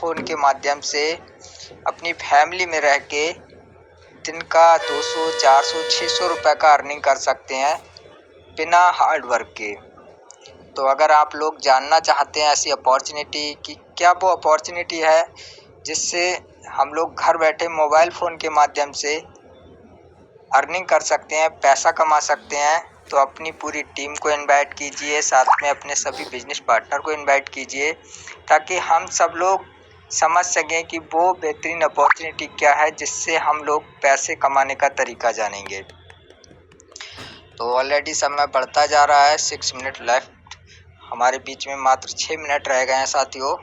Phone के माध्यम से अपनी फैमिली में रह के दिन का 200, 400, 600 रुपये का अर्निंग कर सकते हैं बिना हार्ड वर्क के। तो अगर आप लोग जानना चाहते हैं ऐसी अपॉर्चुनिटी कि क्या वो अपॉर्चुनिटी है जिससे हम लोग घर बैठे मोबाइल फ़ोन के माध्यम से अर्निंग कर सकते हैं, पैसा कमा सकते हैं, तो अपनी पूरी टीम को इनवाइट कीजिए, साथ में अपने सभी बिजनेस पार्टनर को इनवाइट कीजिए ताकि हम सब लोग समझ सकें कि वो बेहतरीन अपॉर्चुनिटी क्या है जिससे हम लोग पैसे कमाने का तरीका जानेंगे। तो ऑलरेडी समय बढ़ता जा रहा है, 6 मिनट लेफ्ट, हमारे बीच में मात्र 6 मिनट रह गए हैं साथियों,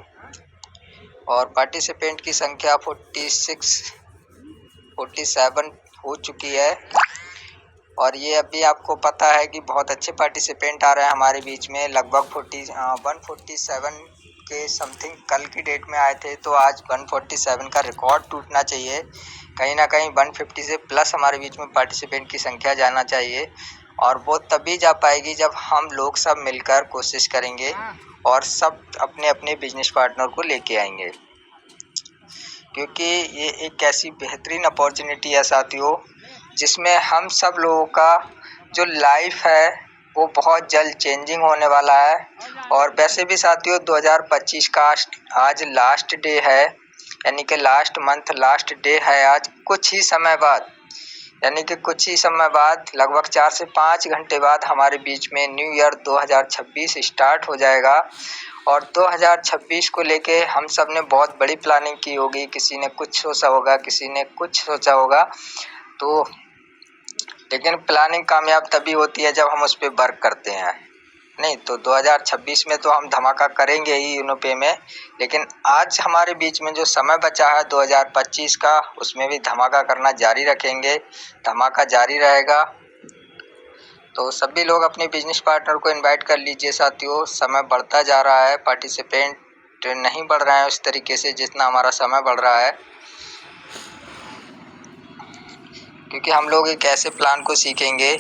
और पार्टिसिपेंट की संख्या 46, 47 हो चुकी है। और ये अभी आपको पता है कि बहुत अच्छे पार्टिसिपेंट आ रहे हैं हमारे बीच में, लगभग 147 के समथिंग कल की डेट में आए थे, तो आज 147 का रिकॉर्ड टूटना चाहिए। कहीं ना कहीं 150 से प्लस हमारे बीच में पार्टिसिपेंट की संख्या जाना चाहिए, और वो तभी जा पाएगी जब हम लोग सब मिलकर कोशिश करेंगे और सब अपने अपने बिजनेस पार्टनर को लेके आएंगे, क्योंकि ये एक ऐसी बेहतरीन अपॉर्चुनिटी है साथियों जिसमें हम सब लोगों का जो लाइफ है वो बहुत जल्द चेंजिंग होने वाला है। और वैसे भी साथियों 2025 का आज लास्ट डे है, यानी कि लास्ट मंथ लास्ट डे है आज। कुछ ही समय बाद, यानी कि कुछ ही समय बाद, लगभग 4 से 5 घंटे बाद हमारे बीच में न्यू ईयर 2026 स्टार्ट हो जाएगा। और 2026 को लेके हम सब ने बहुत बड़ी प्लानिंग की होगी, किसी ने कुछ सोचा होगा, किसी ने कुछ सोचा होगा, तो लेकिन प्लानिंग कामयाब तभी होती है जब हम उस पर वर्क करते हैं। नहीं तो 2026 में तो हम धमाका करेंगे ही यूनोपे में, लेकिन आज हमारे बीच में जो समय बचा है 2025 का, उसमें भी धमाका करना जारी रखेंगे, धमाका जारी रहेगा। तो सभी लोग अपने बिजनेस पार्टनर को इनवाइट कर लीजिए साथियों। समय बढ़ता जा रहा है, पार्टिसिपेंट नहीं बढ़ रहे हैं उस तरीके से जितना हमारा समय बढ़ रहा है, क्योंकि हम लोग एक ऐसे प्लान को सीखेंगे।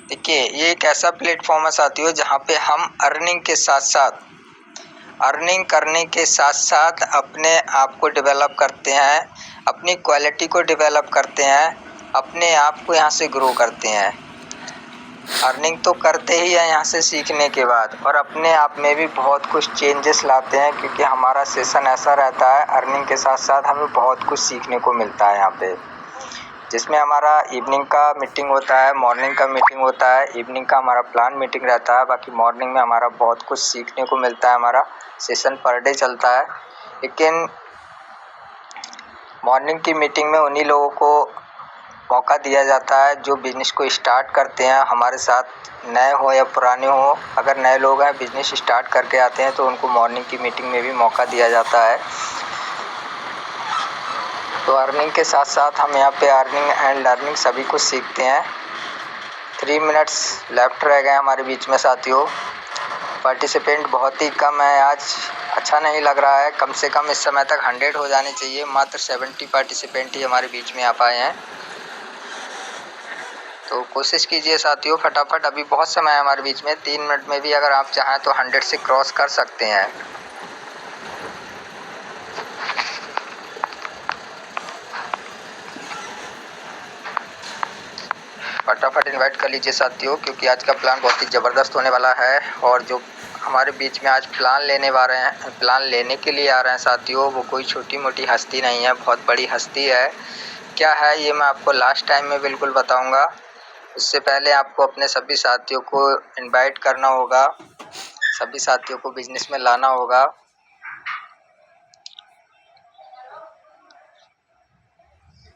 देखिए, ये एक ऐसा प्लेटफॉर्म है साथियों जहाँ पे हम अर्निंग करने के साथ साथ अपने आप को डेवलप करते हैं, अपनी क्वालिटी को डेवलप करते हैं, अपने आप को यहाँ से ग्रो करते हैं। अर्निंग तो करते ही हैं यहाँ से सीखने के बाद, और अपने आप में भी बहुत कुछ चेंजेस लाते हैं, क्योंकि हमारा सेशन ऐसा रहता है, अर्निंग के साथ साथ हमें बहुत कुछ सीखने को मिलता है यहाँ पे, जिसमें हमारा इवनिंग का मीटिंग होता है, मॉर्निंग का मीटिंग होता है। इवनिंग का हमारा प्लान मीटिंग रहता है, बाकी मॉर्निंग में हमारा बहुत कुछ सीखने को मिलता है। हमारा सेशन पर डे चलता है, लेकिन मॉर्निंग की मीटिंग में उन्हीं लोगों को मौका दिया जाता है जो बिज़नेस को स्टार्ट करते हैं, हमारे साथ नए हो या पुराने हो। अगर नए लोग हैं, बिज़नेस स्टार्ट करके आते हैं, तो उनको मॉर्निंग की मीटिंग में भी मौका दिया जाता है। तो अर्निंग के साथ साथ हम यहाँ पे अर्निंग एंड लर्निंग सभी कुछ सीखते हैं। 3 मिनट्स लेफ्ट रह गए हमारे बीच में साथियों। पार्टिसिपेंट बहुत ही कम है आज, अच्छा नहीं लग रहा है। कम से कम इस समय तक 100 हो जाने चाहिए, मात्र 70 पार्टिसिपेंट ही हमारे बीच में आ पाए हैं। तो कोशिश कीजिए साथियों फटाफट, अभी बहुत समय है हमारे बीच में। 3 मिनट में भी अगर आप चाहें तो 100 से क्रॉस कर सकते हैं। फटाफट इनवाइट कर लीजिए साथियों, क्योंकि आज का प्लान बहुत ही ज़बरदस्त होने वाला है। और जो हमारे बीच में आज प्लान लेने के लिए आ रहे हैं साथियों, वो कोई छोटी मोटी हस्ती नहीं है, बहुत बड़ी हस्ती है। क्या है ये मैं आपको लास्ट टाइम में बिल्कुल बताऊंगा। उससे पहले आपको अपने सभी साथियों को इनवाइट करना होगा, सभी साथियों को बिजनेस में लाना होगा।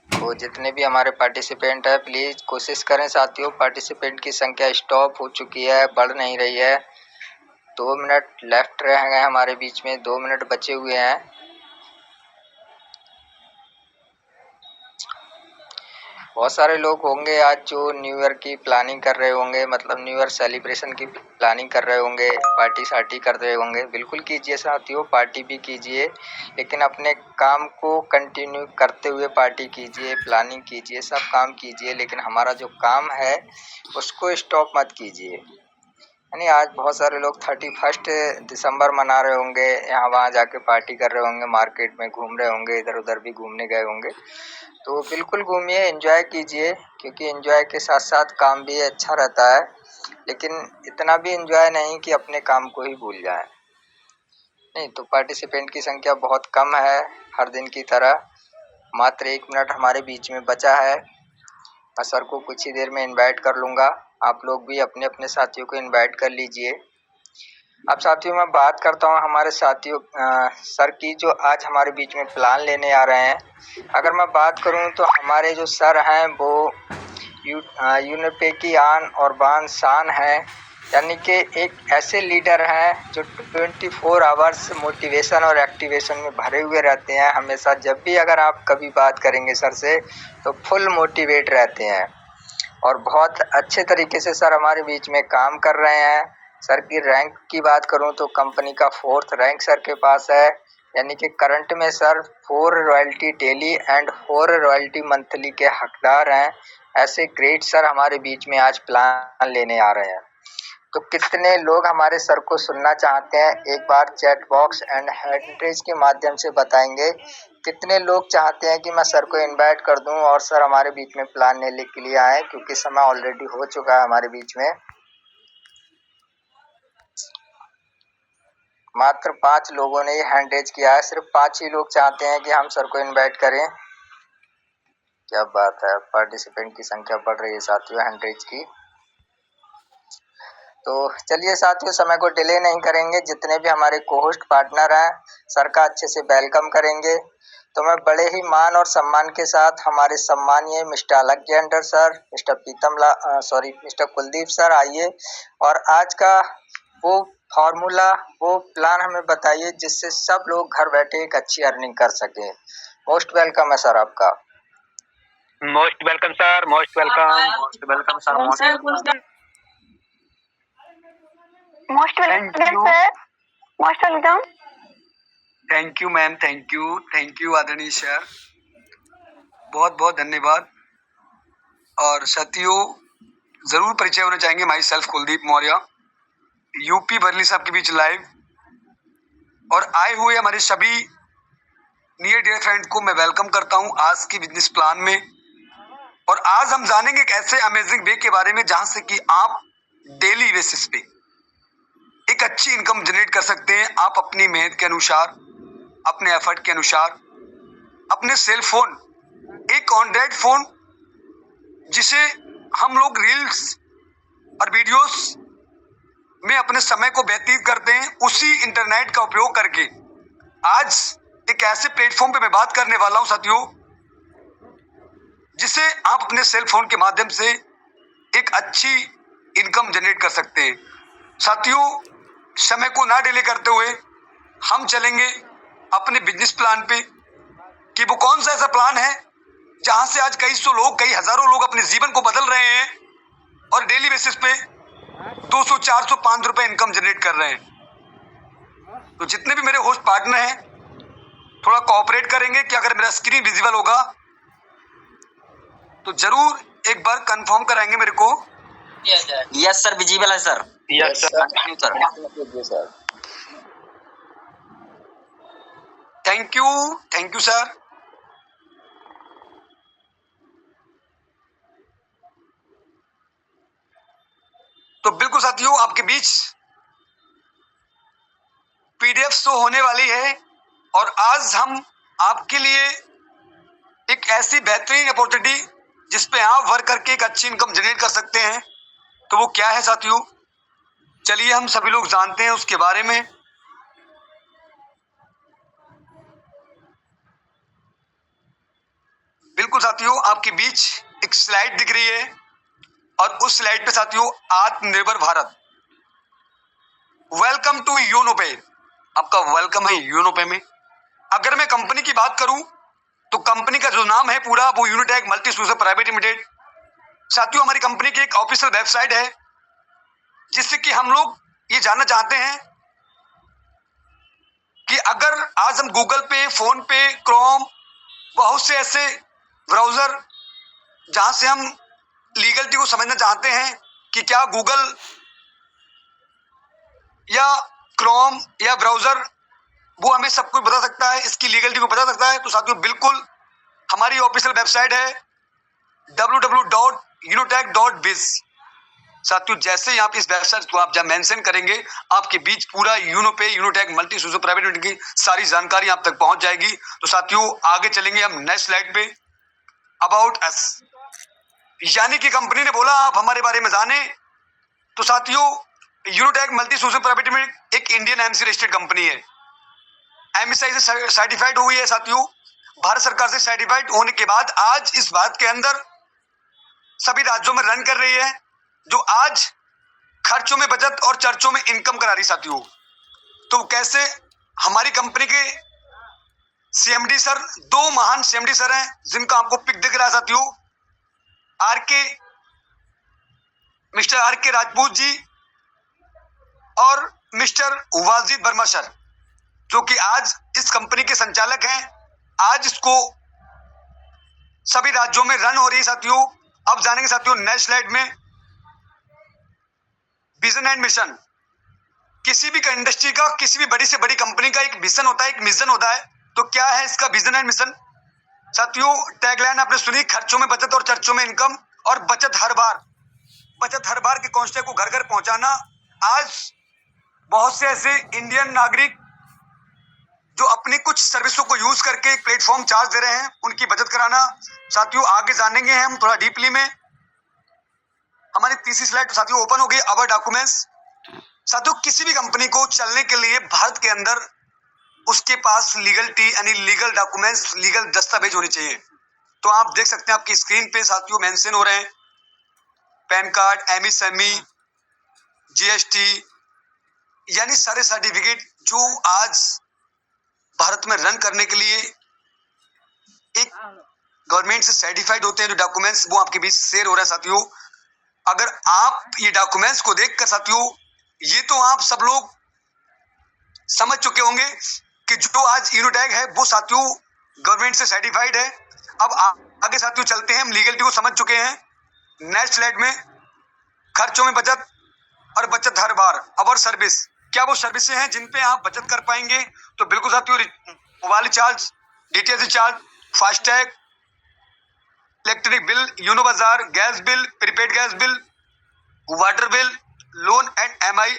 तो जितने भी हमारे पार्टिसिपेंट हैं, प्लीज़ कोशिश करें साथियों। पार्टिसिपेंट की संख्या स्टॉप हो चुकी है, बढ़ नहीं रही है। 2 मिनट लेफ्ट रह गए हमारे बीच में, 2 मिनट बचे हुए हैं। बहुत सारे लोग होंगे आज जो न्यू ईयर की प्लानिंग कर रहे होंगे, मतलब न्यू ईयर सेलिब्रेशन की प्लानिंग कर रहे होंगे, पार्टी सार्टी कर रहे होंगे। बिल्कुल कीजिए साथियों, पार्टी भी कीजिए, लेकिन अपने काम को कंटिन्यू करते हुए पार्टी कीजिए, प्लानिंग कीजिए, सब काम कीजिए, लेकिन हमारा जो काम है उसको स्टॉप मत कीजिए। यानी आज बहुत सारे लोग 31 दिसंबर मना रहे होंगे, यहाँ वहाँ जाके पार्टी कर रहे होंगे, मार्केट में घूम रहे होंगे, इधर उधर भी घूमने गए होंगे। तो बिल्कुल घूमिए, एंजॉय कीजिए, क्योंकि एंजॉय के साथ साथ काम भी अच्छा रहता है, लेकिन इतना भी एंजॉय नहीं कि अपने काम को ही भूल जाए। नहीं तो पार्टिसिपेंट की संख्या बहुत कम है, हर दिन की तरह। मात्र 1 मिनट हमारे बीच में बचा है। मैं सर को कुछ ही देर में इनवाइट कर लूँगा। आप लोग भी अपने अपने साथियों को इनवाइट कर लीजिए। अब साथियों मैं बात करता हूँ हमारे साथियों सर की, जो आज हमारे बीच में प्लान लेने आ रहे हैं। अगर मैं बात करूँ तो हमारे जो सर हैं वो यूनिपे की आन और बान शान है, यानी कि एक ऐसे लीडर हैं जो 24 आवर्स मोटिवेशन और एक्टिवेशन में भरे हुए रहते हैं। हमेशा जब भी अगर आप कभी बात करेंगे सर से तो फुल मोटिवेट रहते हैं और बहुत अच्छे तरीके से सर हमारे बीच में काम कर रहे हैं। सर की रैंक की बात करूं तो कंपनी का 4th रैंक सर के पास है, यानी कि करंट में sir 4 royalty daily and 4 royalty monthly के हकदार हैं। ऐसे ग्रेट सर हमारे बीच में आज प्लान लेने आ रहे हैं। तो कितने लोग हमारे सर को सुनना चाहते हैं, एक बार chat box and hand raise के माध्यम से बताएंगे। कितने लोग चाहते हैं कि मैं सर को इनवाइट कर दूं और सर हमारे बीच में प्लान लेने के लिए आए, क्योंकि समय ऑलरेडी हो चुका है हमारे बीच में। मात्र 5 लोगों ने हैंड रेज किया है, सिर्फ 5 ही लोग चाहते हैं कि हम सर को इनवाइट करें। क्या बात है, पार्टिसिपेंट की संख्या बढ़ रही है साथियों हैंड रेज की। तो चलिए साथियों, समय को डिले नहीं करेंगे, जितने भी हमारे कोहोस्ट पार्टनर हैं सर का अच्छे से वेलकम करेंगे। तो मैं बड़े ही मान और सम्मान के साथ हमारे सम्मानीय mister Alexander sir, mister Kuldeep sir आइए और आज का वो फॉर्मूला, वो प्लान हमें बताइए जिससे सब लोग घर बैठे एक अच्छी अर्निंग कर सके। मोस्ट वेलकम है सर आपका। Most welcome sir, most welcome, most welcome sir, most welcome, most welcome sir, most welcome. Thank you ma'am, thank you आदरणीय सर, बहुत बहुत धन्यवाद। और साथियों जरूर परिचय होना चाहेंगे, myself Kuldeep Maurya, UP Bareilly साहब के बीच लाइव, और आए हुए हमारे सभी नियर डियर फ्रेंड को मैं वेलकम करता हूं आज की बिजनेस प्लान में। और आज हम जानेंगे एक ऐसे अमेजिंग वे के बारे में जहां से कि आप डेली बेसिस पे एक अच्छी इनकम जनरेट कर सकते हैं। आप अपनी मेहनत के अनुसार, अपने एफर्ट के अनुसार, अपने सेल फोन, एक एंड्रॉइड फोन जिसे हम लोग रील्स और वीडियोस में अपने समय को व्यतीत करते हैं, उसी इंटरनेट का उपयोग करके आज एक ऐसे प्लेटफॉर्म पे मैं बात करने वाला हूं साथियों, जिसे आप अपने सेल फोन के माध्यम से एक अच्छी इनकम जनरेट कर सकते हैं। साथियों समय को ना डिले करते हुए हम चलेंगे अपने बिजनेस प्लान पे कि वो कौन सा ऐसा प्लान है जहां से आज कई सौ लोग, कई हजारों लोग अपने जीवन को बदल रहे हैं और डेली बेसिस पे 200, 400, 500 रुपए इनकम जनरेट कर रहे हैं। तो जितने भी मेरे होस्ट पार्टनर हैं थोड़ा कोऑपरेट करेंगे कि अगर मेरा स्क्रीन विजिबल होगा तो जरूर एक बार कंफर्म कराएंगे मेरे को। यस सर, विजिबल है sir. Yes sir, thank you sir. तो बिल्कुल साथियों आपके बीच पीडीएफ शो होने वाली है और आज हम आपके लिए एक ऐसी बेहतरीन अपॉर्चुनिटी जिसपे आप वर्क करके एक अच्छी इनकम जनरेट कर सकते हैं, तो वो क्या है साथियों, चलिए हम सभी लोग जानते हैं उसके बारे में। बिल्कुल साथियों आपके बीच एक स्लाइड दिख रही है और उस स्लाइड पे साथियों आत्मनिर्भर भारत, वेलकम टू योनो पे, आपका वेलकम है योनो पे में। अगर मैं कंपनी की बात करूं तो कंपनी का जो नाम है पूरा वो Unitech multi solution private limited. साथियों हमारी कंपनी की एक ऑफिशियल वेबसाइट है जिससे कि हम लोग ये जानना चाहते हैं कि अगर आज हम गूगल पे, फोन पे, क्रोम, बहुत से ऐसे ब्राउजर जहां से हम लीगलिटी को समझना चाहते हैं कि क्या गूगल या क्रोम या ब्राउजर, वो हमें सब कुछ बता सकता है, इसकी लीगलिटी को बता सकता है। तो साथियों बिल्कुल हमारी ऑफिशियल वेबसाइट है www.unitech.biz। साथियों जैसे ही आप इस वेबसाइट को आप जब मेंशन करेंगे, आपके बीच पूरा यूनिटेक मल्टी स्यूजो प्राइवेट लिमिटेड की सारी जानकारी आप तक पहुंच जाएगी। तो साथियों आगे चलेंगे हम नेक्स्ट स्लाइड पे। अबाउट अस, यानी कि कंपनी ने बोला आप हमारे बारे में जाने। तो साथियों यूनिटेक मल्टी स्यूजो प्राइवेट लिमिटेड एक इंडियन एमसी रजिस्टर्ड कंपनी है, एमएसआई से सर्टिफाइड हुई है। साथियों भारत सरकार से सर्टिफाइड होने के बाद आज इस भारत के अंदर सभी राज्यों में रन कर रही है, जो आज खर्चों में बचत और चर्चों में इनकम करा रही। साथियों तो कैसे हमारी कंपनी के सीएमडी सर, दो महान सीएमडी सर हैं जिनका आपको पिक दिख रहा है साथियों, मिस्टर आर के राजपूत जी और मिस्टर वाजिद वर्मा सर, जो कि आज इस कंपनी के संचालक हैं। आज इसको सभी राज्यों में रन हो रही है। साथियों अब जानेंगे साथियों नेक्स्ट स्लाइड में विजन एंड मिशन। किसी भी इंडस्ट्री का, किसी भी बड़ी से बड़ी कंपनी का एक विजन होता है, एक मिशन होता है। तो क्या है इसका विजन एंड मिशन? साथियों टैगलाइन आपने सुनी, खर्चों में बचत और चर्चों में इनकम, और बचत हर बार के कॉन्सेप्ट को घर घर पहुंचाना। आज बहुत से ऐसे इंडियन नागरिक जो अपनी कुछ सर्विसों को यूज करके एक प्लेटफॉर्म चार्ज दे रहे हैं, उनकी बचत कराना। साथियों आगे जानेंगे हम थोड़ा डीपली में। हमारी तीसरी स्लाइड साथियों ओपन हो गई, अवर डॉक्यूमेंट्स। साथियों किसी भी कंपनी को चलने के लिए भारत के अंदर उसके पास लीगलिटी यानी लीगल डॉक्यूमेंट्स, लीगल दस्तावेज होने चाहिए। तो आप देख सकते हैं आपकी स्क्रीन पे साथियों मेंशन हो रहे हैं पैन कार्ड, एमएसएमई, जीएसटी, यानी सारे सर्टिफिकेट जो आज भारत में रन करने के लिए एक गवर्नमेंट से सर्टिफाइड होते हैं, जो डॉक्यूमेंट्स वो आपके बीच शेयर हो रहा है। साथियों अगर आप ये डॉक्यूमेंट्स को देखकर साथियों, ये तो आप सब लोग समझ चुके होंगे कि जो आज यूनिटेक है वो साथियों गवर्नमेंट से सर्टिफाइड है। अब आगे साथियों चलते हैं, हम लीगलिटी को समझ चुके हैं। नेक्स्ट स्लाइड में खर्चों में बचत और बचत हर बार, अवर सर्विस, क्या वो सर्विसेज हैं जिन पे आप बचत कर पाएंगे? तो बिल्कुल साथियों, mobile recharge, DTH recharge, FASTag, electric bill, यूनो बाजार, gas bill, prepaid gas bill, water bill, loan and EMI,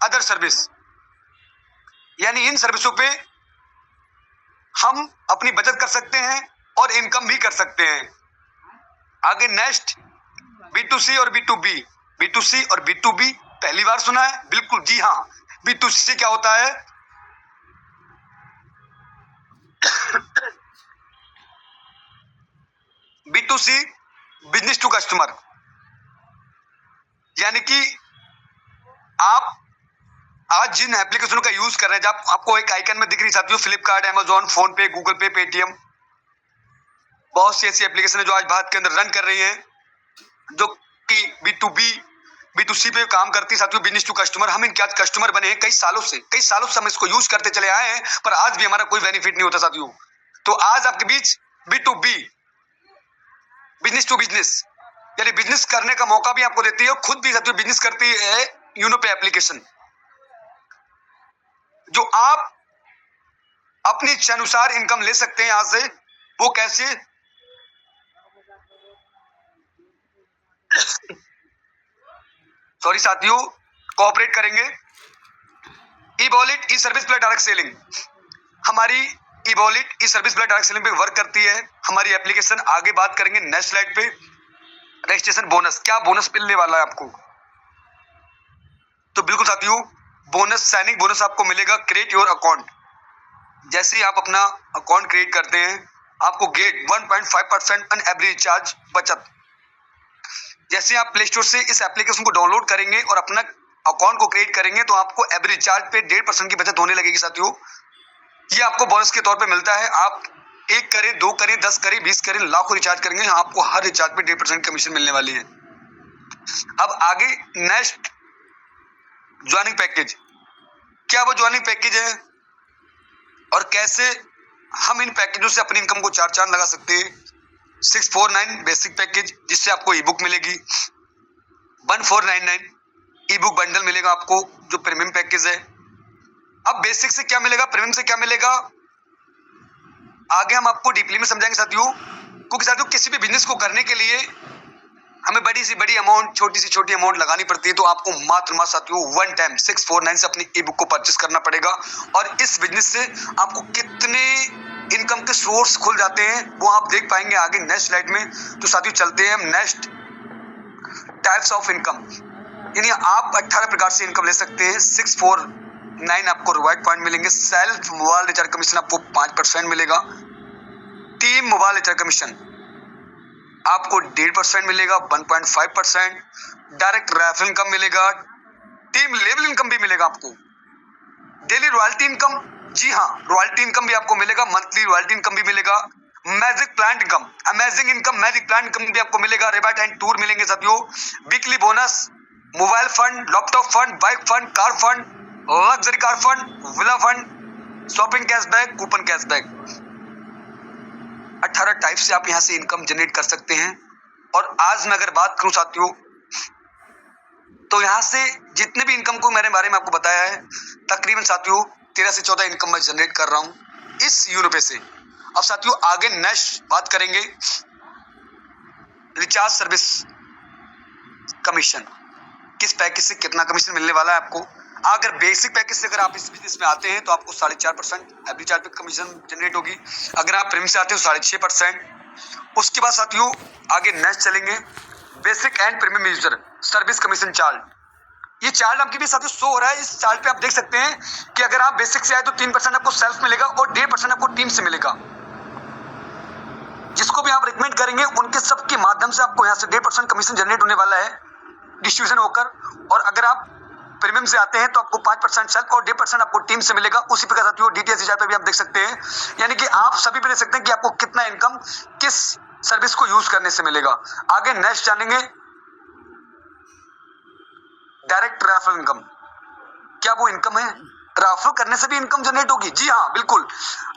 other service, यानी इन सर्विसों पे हम अपनी बचत कर सकते हैं और इनकम भी कर सकते हैं। आगे नेक्स्ट B2C और B2B। B2C और B2B पहली बार सुना है? बिल्कुल जी हाँ। B2C क्या होता है? B2C बिजनेस टू कस्टमर, यानी कि आप आज जिन एप्लीकेशनों का यूज कर रहे हैं, जब आपको एक आइकन में दिख रही साथियों फ्लिपकार्ट, अमेजॉन, फोन पे, गूगल पे, पेटीएम, बहुत सी ऐसी एप्लीकेशन है जो आज भारत के अंदर रन कर रही हैं, जो कि B2C पे काम करती है। साथियों बिजनेस टू कस्टमर, हम इनके आज कस्टमर बने हैं कई सालों से हम इसको यूज करते चले आए हैं, पर आज भी हमारा कोई बेनिफिट नहीं होता साथियों। तो आज आपके बीच B2B, बिजनेस टू बिजनेस, यानी बिजनेस करने का मौका भी आपको देती है, और खुद भी साथियों बिजनेस करती है यूनो पे एप्लीकेशन, जो आप अपनी इच्छा अनुसार इनकम ले सकते हैं यहां से। वो कैसे? सॉरी साथियों, कोऑपरेट करेंगे। ई वॉलेट, ई सर्विस प्लस डायरेक्ट सेलिंग, हमारी ई वॉलेट, ई सर्विस प्लस डायरेक्ट सेलिंग पे वर्क करती है हमारी एप्लीकेशन। आगे बात करेंगे नेक्स्ट स्लाइड पे। रजिस्ट्रेशन बोनस, क्या बोनस मिलने वाला है आपको? तो बिल्कुल साथियों बोनस, साइनिंग बोनस आपको मिलेगा। क्रिएट योर अकाउंट, जैसे ही आप अपना अकाउंट क्रिएट करते हैं आपको गेट 1.5% ऑन एवरी रिचार्ज बचत। जैसे आप प्ले स्टोर से इस एप्लीकेशन को डाउनलोड करेंगे और अपना अकाउंट को क्रिएट करेंगे, तो आपको एवरी रिचार्ज पे 1.5% की बचत होने लगेगी साथियों। ये आपको बोनस के तौर पे मिलता है। आप 1 करें, 2 करें, 10 करें, 20 करें, लाखों रिचार्ज करेंगे, आपको हर रिचार्ज पे 1.5% कमीशन मिलने वाली है। अब आगे नेक्स्ट ज्वाइनिंग पैकेज, क्या वो ज्वाइनिंग पैकेज है और कैसे हम इन पैकेजों से अपनी इनकम को 4 चांद लगा सकते हैं? 649 बेसिक पैकेज, जिससे आपको ई बुक मिलेगी। 1499 ई बुक बंडल मिलेगा आपको जो प्रीमियम पैकेज है। अब बेसिक से क्या मिलेगा, प्रीमियम से क्या मिलेगा, आगे हम आपको डीपली में समझाएंगे साथियों। क्योंकि साथियों किसी भी बिजनेस को करने के लिए हमें बड़ी से बड़ी अमाउंट, छोटी से छोटी अमाउंट लगानी पड़ती है। तो आपको मात्र साथियों वन टाइम 649 से अपनी ई बुक को परचेस करना पड़ेगा। और इस बिजनेस से आपको कितने इनकम के सोर्स खुल जाते हैं वो आप देख पाएंगे आगे नेक्स्ट स्लाइड में। तो साथियों चलते हैं हम नेक्स्ट टाइप्स ऑफ इनकम। यानी आप 18 प्रकार से इनकम ले सकते हैं। 649 आपको रिवार्ड पॉइंट मिलेंगे। सेल्फ मोबाइल रिचार्ज कमीशन आपको 5% मिलेगा। टीम मोबाइल रिचार्ज कमीशन आपको 1.5% मिलेगा, 1.5%। डायरेक्ट रेफरल इनकम मिलेगा, टीम लेवल इनकम भी मिलेगा आपको। डेली रॉयल्टी इनकम, जी हाँ रॉयल्टी इनकम भी आपको मिलेगा। मंथली रॉयल्टी इनकम भी मिलेगा। Magic plant income, amazing income, magic plant income भी आपको मिलेगा। रिबेट एंड टूर मिलेंगे साथियों। Weekly bonus, mobile fund, laptop fund, bike fund, car fund, luxury car fund, villa fund, shopping cashback, coupon cashback. 18 type से आप यहां से income generate कर सकते हैं। और आज मैं अगर बात करूं साथियों तो यहां से जितने भी इनकम को मेरे बारे में आपको बताया है, तकरीबन साथियों 13 से 14 इनकम मैं जनरेट कर रहा हूं इस यूरोपे से। अब साथियों आगे नेक्स्ट बात करेंगे रिचार्ज सर्विस कमीशन। किस पैकेज से कितना कमीशन मिलने वाला है आपको। अगर बेसिक पैकेज से अगर आप इस बिजनेस में आते हैं तो आपको 4.5% एवरी चार्ज पे कमीशन जनरेट होगी। अगर आप प्रीमियम से आते हो 6.5%। उसके बाद साथियों आगे नेक्स्ट चलेंगे basic and premium user service commission chart. ये चार्ट आपके भी साथियों शो हो रहा है। इस चार्ट पे आप देख सकते हैं कि अगर आप बेसिक से आए तो 3% आपको सेल्फ मिलेगा और 1.5% आपको टीम से मिलेगा। जिसको भी आप रिकमेंड करेंगे उनके सबके माध्यम से आपको यहाँ से 1.5% कमीशन जनरेट होने वाला है डिस्ट्रीब्यूशन होकर। और अगर आप प्रीमियम से आते हैं तो आपको 5% सेल्फ और 1.5% आपको टीम से मिलेगा। उसी प्रकार साथियों डीटीएच रिचार्ज पे भी आप देख सकते हैं। यानी कि आप सभी पे देख सकते हैं कि आपको कितना इनकम किस सर्विस को यूज करने से मिलेगा। आगे नेक्स्ट जानेंगे डायरेक्ट रेफरल इनकम। क्या वो इनकम है, रेफर करने से भी इनकम जनरेट होगी। जी हाँ बिल्कुल।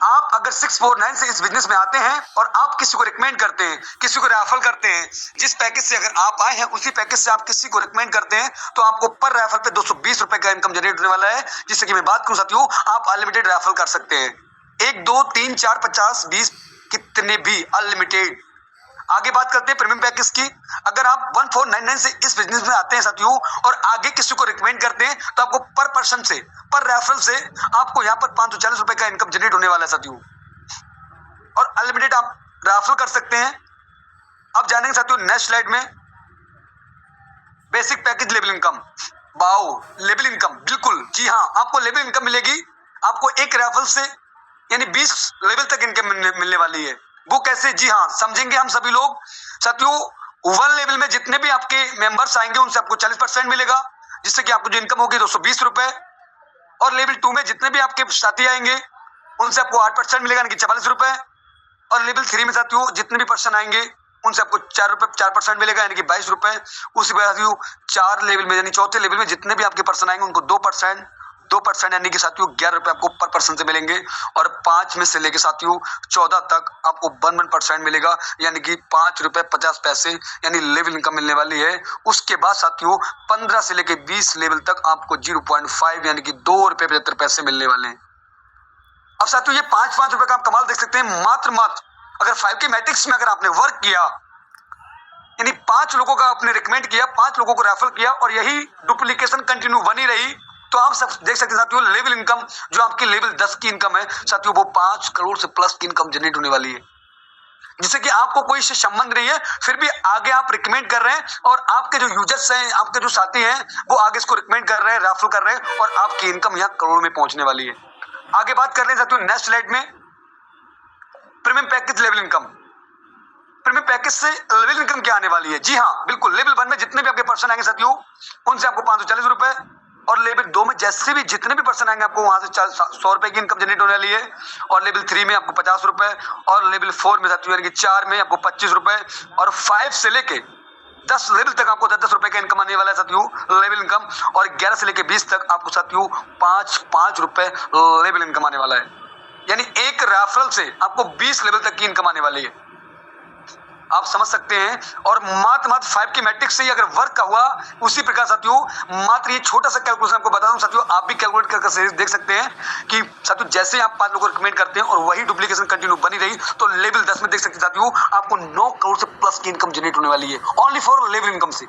आप अगर 649 से इस बिजनेस में आते हैं और आप किसी को रिकमेंड करते हैं, किसी को रेफर करते हैं, जिस पैकेज से अगर आप आए हैं उसी पैकेज से आप किसी को रिकमेंड करते हैं तो आपको पर रेफर पे 220 रुपए का इनकम जनरेट होने वाला है। जिससे कि मैं बात करूं साथियों आप अनलिमिटेड रेफर कर सकते हैं। 1 2 3 4 50 20 कितने भी अनलिमिटेड। आगे बात करते हैं प्रीमियम पैकेज की। अगर आप 1499 से इस बिजनेस में आते हैं साथियों और आगे किसी को रिकमेंड करते हैं तो आपको पर पर्सन से, पर रेफरल से आपको यहाँ पर 540 रुपए का इनकम जनरेट होने वाला है साथियों। और अनलिमिटेड आप रेफरल कर सकते हैं। अब जानेंगे साथियों नेक्स्ट स्लाइड में basic package level income. Wow level income, बिल्कुल जी हाँ आपको लेवल इनकम मिलेगी। आपको एक रेफरल से यानी 20 लेवल तक इनकम मिलने वाली है। वो कैसे, जी हाँ समझेंगे हम सभी लोग साथियों। 1 लेवल में जितने भी आपके मेंबर्स आएंगे उनसे आपको 40% मिलेगा, जिससे कि आपको जो इनकम होगी 220 रुपए। और लेवल 2 में जितने भी आपके साथी आएंगे उनसे आपको 8% मिलेगा यानी कि 44 रुपए। और लेवल 3 में साथियों जितने भी पर्सन आएंगे उनसे आपको 4% मिलेगा यानी कि 22 रुपए। उसी प्रकार साथियों 4 लेवल में यानी चौथे लेवल में जितने भी आपके पर्सन आएंगे उनको 2% यानी कि साथियों 11 रुपए आपको पर पर्सन से मिलेंगे। और 5 में से लेके साथियों 14 तक आपको 1% मिलेगा यानी कि 5 रुपए 50 पैसे यानी लेवल इनकम मिलने वाली है। उसके बाद साथियों 15 से लेके 20 लेवल तक आपको 0.5 यानी कि 2 रुपए 75 पैसे मिलने वाले हैं। अब साथियों ये 5 रुपए का आप कमाल देख सकते हैं। मात्र अगर 5 के मैट्रिक्स में अगर आपने वर्क किया यानी 5 लोगों का आपने रिकमेंड किया, 5 लोगों को रेफर किया और यही डुप्लीकेशन कंटिन्यू बनी रही तो आप सब देख सकते हैं साथियों लेवल इनकम जो आपकी लेवल 10 की इनकम है साथियों वो 5 करोड़ से प्लस की इनकम जनरेट होने वाली है। जिससे कि आपको कोई इससे संबंध नहीं है फिर भी आगे आप रिकमेंड कर रहे हैं और आपके जो यूजर्स हैं, आपके जो साथी हैं वो आगे इसको रिकमेंड कर रहे हैं, रेफर कर रहे हैं और आपकी इनकम यहाँ करोड़ में पहुंचने वाली है। आगे बात कर रहे हैं साथियों नेक्स्ट स्लाइड में premium package level income. Premium package से लेवल इनकम क्या आने वाली है। जी हाँ बिल्कुल। लेवल 1 में जितने भी आपके पर्सन आएंगे साथियों उनसे आपको 540 रुपए। और लेवल 2 में जैसे भी जितने भी पर्सन आएंगे आपको वहां से 100 रुपए की इनकम जनरेट होने वाली है। और लेवल 3 में आपको 50 रुपए। और लेवल 4 में साथियों यानी कि 4 में आपको 25 रुपए। और 5 से लेके 10 लेवल तक आपको 10 रुपए का इनकम आने वाला है साथियों लेवल इनकम। और 11 से लेके 20 तक आपको साथियों 5 रुपए लेवल इनकम आने वाला है। यानी एक रेफरल से आपको 20 लेवल तक की इनकम आने वाली है। आप समझ सकते हैं। और मात्र 5 की मैट्रिक्स से ही अगर वर्क का हुआ, उसी प्रकार साथियों मात्र ये छोटा सा कैलकुलेशन आपको बता दूं साथियों, आप भी कैलकुलेट करके देख सकते हैं कि साथियों जैसे आप 5 लोगों को रिकमेंड करते हैं और वही डुप्लीकेशन कंटिन्यू बनी रही, तो लेवल 10 में देख सकते हैं साथियों आपको 9 करोड़ से प्लस की इनकम जनरेट होने वाली है, ओनली फॉर लेवल इनकम से,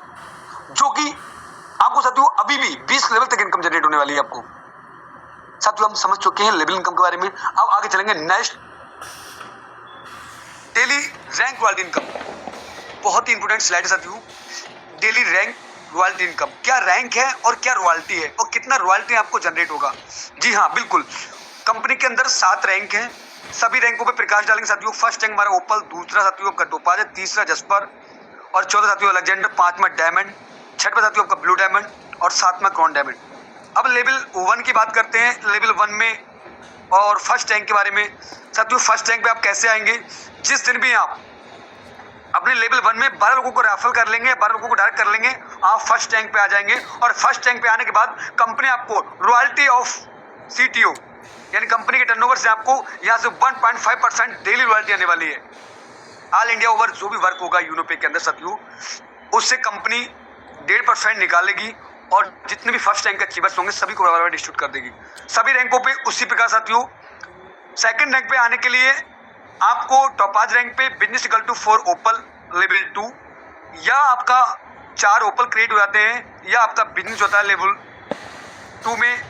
जो कि आपको साथियों अभी भी 20 लेवल तक इनकम जनरेट होने वाली है आपको। साथियों हम समझ चुके हैं लेवल इनकम के बारे में। अब आगे चलेंगे next, daily rank royalty income. बहुत ही इंपोर्टेंट स्लाइड है साथियों, डेली रैंक रॉयल्टी इनकम। क्या रैंक है और क्या रॉयल्टी है और कितना रॉयल्टी आपको जनरेट होगा। जी हाँ बिल्कुल, कंपनी के अंदर 7 रैंक हैं, सभी रैंकों पे प्रकाश डालेंगे साथियों। फर्स्ट रैंक हमारा ओपल, दूसरा साथियों आपका टोपाज है, तीसरा जस्पर और चौथा साथियों अलेक्जेंडर, 5वां डायमंड, 6वां साथियों आपका ब्लू डायमंड और 7वां क्रॉन डायमंड। अब लेवल 1 की बात करते हैं, लेवल 1 में और फर्स्ट रैंक के बारे में। साथियों फर्स्ट रैंक पे आप कैसे आएंगे, जिस दिन भी आप अपने लेवल 1 में 12 लोगों को रेफर कर लेंगे, 12 लोगों को डायरेक्ट कर लेंगे, आप फर्स्ट रैंक पे आ जाएंगे। और फर्स्ट रैंक पे आने के बाद कंपनी आपको रॉयल्टी ऑफ सीटीओ यानी कंपनी के टर्नओवर से आपको यहाँ से 1.5% डेली रॉयल्टी आने वाली है। ऑल इंडिया ओवर जो भी वर्क होगा यूनोपे के अंदर साथियों, उससे कंपनी 1.5% निकालेगी और जितने भी फर्स्ट रैंक के अचीवर्स होंगे सभी को बराबर डिस्ट्रीब्यूट कर देगी सभी रैंकों पे। उसी प्रकार साथियों सेकंड रैंक पे आने के लिए आपको टॉपाज रैंक पे business equal to 4 opal level 2, या आपका 4 ओपल क्रिएट हो जाते हैं, या आपका बिजनेस होता है लेवल 2 में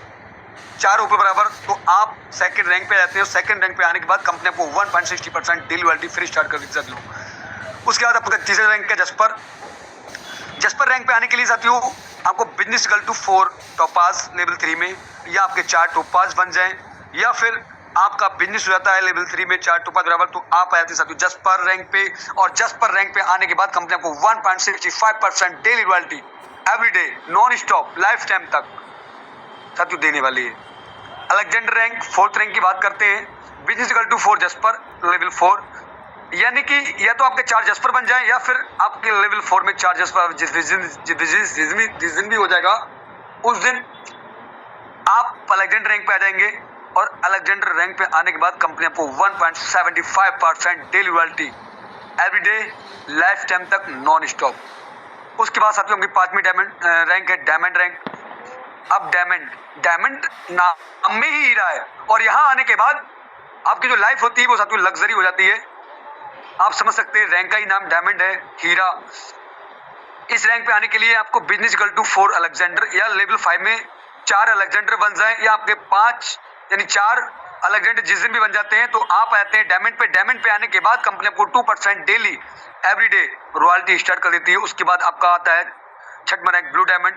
4 ओपल बराबर, तो आप सेकंड रैंक पे आ जाते हैं। सेकंड रैंक पे आने के बाद कंपनी आपको 1.60% डेली रॉयल्टी फ्री स्टार्ट कर देती है साथियों। उसके बाद आपका तीसरे रैंक का जस्पर, जस्पर रैंक पे आने के लिए साथियों आपको बिजनेस इक्वल टू 4 टॉपाज लेवल 3 में, या आपके 4 टॉपाज बन जाएं, या फिर आपका बिजनेस हो जाता है लेवल 3 में 4 टॉपाज बराबर, तो आप आ जाते हैं साथियों जस्पर रैंक पे। और जस्पर रैंक पे आने के बाद कंपनी आपको 1.65% daily royalty everyday non stop life time तक साथियों देने वाली है। अलेक्जेंडर रैंक, 4th रैंक की बात करते हैं, business equal to 4 jasper level 4, यानी कि या तो आपके 4 जस्पर बन जाए या फिर आपके लेवल 4 में 4 जस्पर, जिस दिन भी हो जाएगा उस दिन आप अलेक्जेंडर रैंक पे आ जाएंगे। और अलेक्जेंडर रैंक पे आने के बाद कंपनी आपको 1.75% daily royalty everyday life time तक नॉन स्टॉप। उसके बाद साथियों आपकी 5वीं डायमंड रैंक है डायमंड रैंक। अब डायमंड नाम में ही हीरा है, और यहाँ आने के बाद आपकी जो लाइफ होती है वो साथियों लग्जरी हो जाती है। आप समझ सकते हैं रैंक का ही नाम डायमंड है, हीरा। इस रैंक पे आने के लिए आपको बिजनेस इक्वल टू 4 अलेक्जेंडर, या लेवल 5 में 4 अलेक्जेंडर बन जाए, या आपके 5 यानी 4 अलेक्जेंडर जिस दिन भी बन जाते हैं तो आप आते हैं डायमंड पे। डायमंड पे आने के बाद कंपनी आपको 2% डेली एवरीडे रॉयल्टी स्टार्ट कर देती है। उसके बाद आपका आता है 6वां rank blue diamond,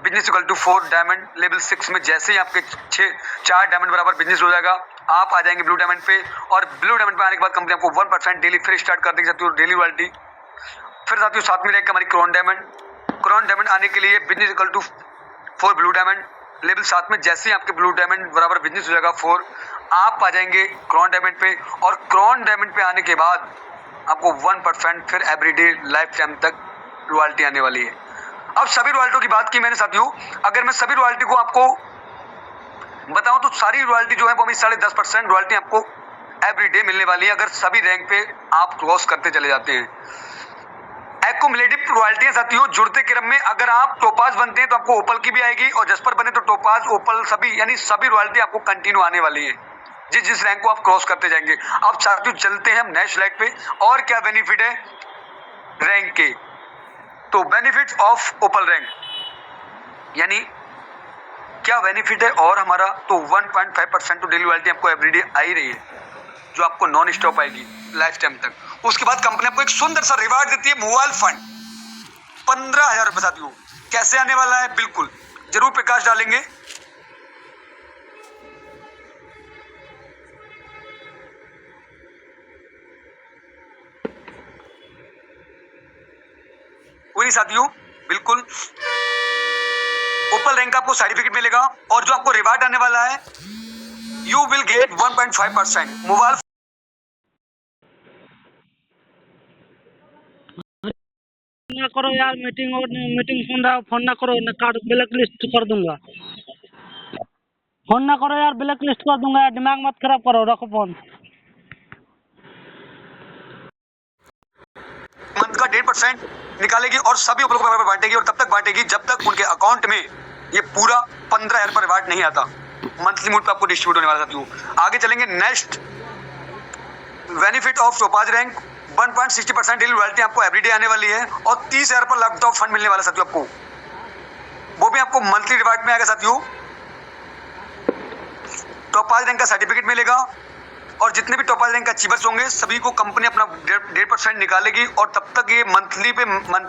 business equal to 4 diamond level 6 में। जैसे ही आपके 4 डायमंड बराबर बिजनेस हो जाएगा, आप आ जाएंगे ब्लू डायमंड पे। और ब्लू डायमंड पे आने के बाद कंपनी आपको 1% डेली फ्री स्टार्ट कर देगी साथियों डेली रॉयल्टी। फिर साथियों 7वीं रैंक हमारी क्रॉन डायमंड आने के लिए business equal to 4 blue diamond level 7 में। जैसे ही आपके ब्लू डायमंड बराबर बिजनेस हो जाएगा 4, आप आ जाएंगे क्रॉन डायमंड पे। और क्रॉन डायमंड पे आने के बाद आपको 1% फिर एवरीडे लाइफ टाइम तक रॉयल्टी आने वाली है। अब सभी रॉयल्टियों की बात की मैंने साथियों, अगर मैं सभी रॉयल्टी को आपको बताऊं तो सारी रॉयल्टी जो है वो 10.5% रॉयल्टी आपको एवरीडे मिलने वाली है, अगर सभी रैंक पे आप क्रॉस करते चले जाते हैं। एक्युमुलेटिव रॉयल्टियां साथियों जुड़ते क्रम में, अगर आप टोपाज बनते हैं तो आपको ओपल की भी आएगी, और जस्पर बने तो टोपाज ओपल सभी, यानी सभी रॉयल्टी आपको कंटिन्यू आने वाली है जिस रैंक को आप क्रॉस करते जाएंगे। अब साथियों चलते हैं हम नेक्स्ट स्लाइड पे, और क्या बेनिफिट है रैंक के। तो बेनिफिट्स ऑफ ओपल रैंक, यानी क्या बेनिफिट है और हमारा, तो 1.5% तो डेली रॉयल्टी आपको एवरीडे आ ही रही है, जो आपको नॉन स्टॉप आएगी लाइफ टाइम तक। उसके बाद कंपनी आपको एक सुंदर सा रिवार्ड देती है, मोबाइल फंड 15,000 रुपए साथियों। कैसे आने वाला है, बिल्कुल जरूर प्रकाश डालेंगे। कोई नहीं साथियों, बिल्कुल ओपल रैंक का आपको सर्टिफिकेट मिलेगा, और जो आपको रिवार्ड आने वाला है, यू विल गेट 1.5% मोबाइल। ना करो यार, मीटिंग सुन रहा हूँ, फोन ना करो, ना कार्ड ब्लैक लिस्ट कर दूंगा। फोन ना करो यार, ब्लैक लिस्ट कर दूंगा, दिमाग मत खराब करो, रखो फोन। मंथ का 1.5% निकालेगी और सभी उपलब्ध बराबर बांटेगी, और तब तक बांटेगी जब तक उनके अकाउंट में ये पूरा 15,000 पर रिवार्ड नहीं आता। मंथली मोड पे आपको डिस्ट्रीब्यूट होने वाला साथियों। आगे चलेंगे next, benefit of topaz rank 1.60% daily royalty आपको एवरीडे आने वाली है, और 30,000 पर लैपटॉप ऑफ फंड मिलने वाला साथियों आपको, वो भी आपको मंथली रिवार्ड में आएगा साथियों। टोपाज रैंक का सर्टिफिकेट मिलेगा, और जितने भी टोपाज रैंक अचीवर्स होंगे सभी को कंपनी अपना 1.5% निकालेगी, और तब तक ये मंथली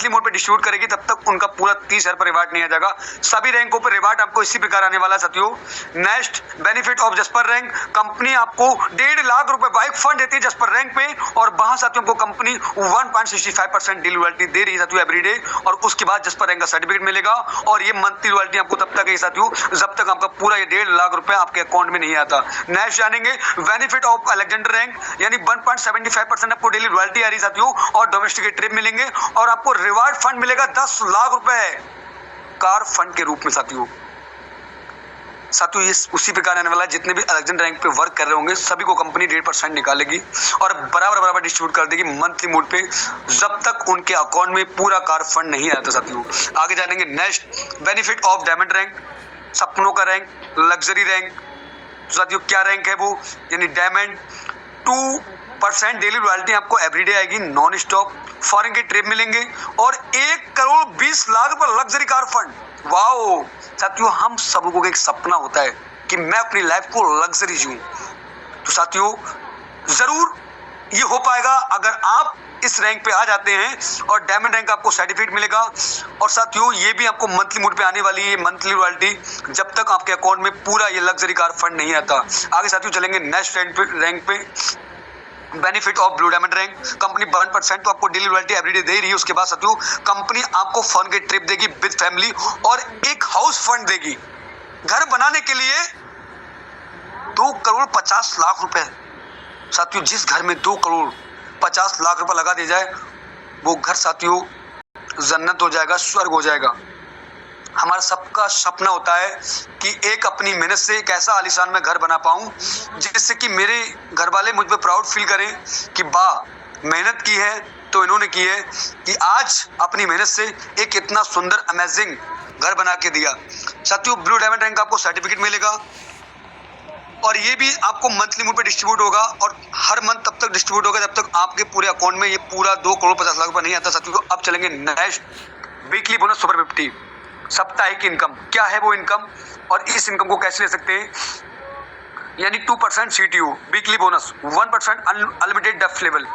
मोड पे डिस्ट्रीब्यूट करेगी, तब तक उनका पूरा 30,000 पर रिवार्ड नहीं आ जाएगा। सभी रैंकों पर रिवार्ड आपको इसी प्रकार आने वाला है साथियों। Next, benefit of jasper rank, company आपको 1.5 लाख रुपए बाइक फंड देती है जस्पर रैंक पे, और वहां साथियों को कंपनी 1.65% डेली रॉयल्टी दे रही है साथियों एवरीडे, और उसके बाद जस्पर रैंक का सर्टिफिकेट मिलेगा, और ये मंथली रॉयल्टी आपको तब तक है साथियों जब तक आपका पूरा ये 1.5 लाख रुपए आपके अकाउंट में नहीं आता। नेक्स्ट जानेंगे बेनिफिट ऑफ अलेक्जेंडर रैंक, यानी 1.75% आपको डेली रॉयल्टी आ रही साथियों, और डोमेस्टिक ट्रिप मिलेंगे, और आपको रिवार्ड फंड मिलेगा 10 लाख रुपए कार फंड के रूप में साथियों। ये उसी प्रकार आने वाला है, जितने भी अलेक्जेंडर रैंक पे वर्क कर रहे होंगे सभी को कंपनी 1.5% निकालेगी और बराबर डिस्ट्रीब्यूट कर देगी मंथली मोड पे, जब तक उनके अकाउंट में पूरा कार फंड नहीं आता साथियों। आगे जानेंगे next, benefit of diamond rank, सपनों का रैंक, लग्जरी रैंक साथियों। क्या रैंक है वो, यानी डायमंड 2% डेली रॉयल्टी आपको एवरीडे आएगी नॉन स्टॉप, फॉरेन के ट्रिप मिलेंगे, और 1,20,00,000 पर लग्जरी कार फंड। वाओ साथियों, हम सब लोगों का एक सपना होता है कि मैं अपनी लाइफ को लग्जरी जीऊं, तो साथियों जरूर ये हो पाएगा अगर आप इस रैंक पे आ जाते हैं, और डायमंड रैंक आपको सर्टिफिकेट मिलेगा, और साथियों ये भी आपको मंथली मोड पे आने वाली है मंथली रॉयल्टी, जब तक आपके अकाउंट में पूरा ये लग्जरी कार फंड नहीं आता। आगे साथियों चलेंगे नेक्स्ट रैंक पे, benefit of blue diamond rank, company 1% तो आपको डेली रॉयल्टी एवरीडे दे रही है, उसके बाद साथियों कंपनी आपको फन के ट्रिप देगी विद फैमिली, और एक हाउस फंड देगी घर बनाने के लिए 2,50,00,000 रुपए साथियों। जिस घर में 2,50,00,000 रुपए लगा दिया जाए वो घर साथियों जन्नत हो जाएगा, स्वर्ग हो जाएगा। हमारा सबका सपना होता है कि एक अपनी मेहनत से एक ऐसा आलीशान मैं घर बना पाऊं जिससे कि मेरे घर वाले मुझ पे प्राउड फील करें कि वाह मेहनत की है तो इन्होंने की है, कि आज अपनी मेहनत से एक इतना सुंदर अमेजिंग घर बना के दिया। साथियों ब्लू डायमंड रैंक का आपको सर्टिफिकेट मिलेगा, और ये भी आपको मंथली मोड पे डिस्ट्रीब्यूट होगा, और हर मंथ तब तक डिस्ट्रीब्यूट होगा जब तक आपके पूरे अकाउंट में ये पूरा 2,50,00,000 रुपए नहीं आता साथियों। अब चलेंगे नेक्स्ट, वीकली बोनस सुपर 50, साप्ताहिक इनकम। क्या है वो इनकम, और इस इनकम को कैसे ले सकते हैं, यानी 2% CTU weekly bonus, 1% unlimited depth level.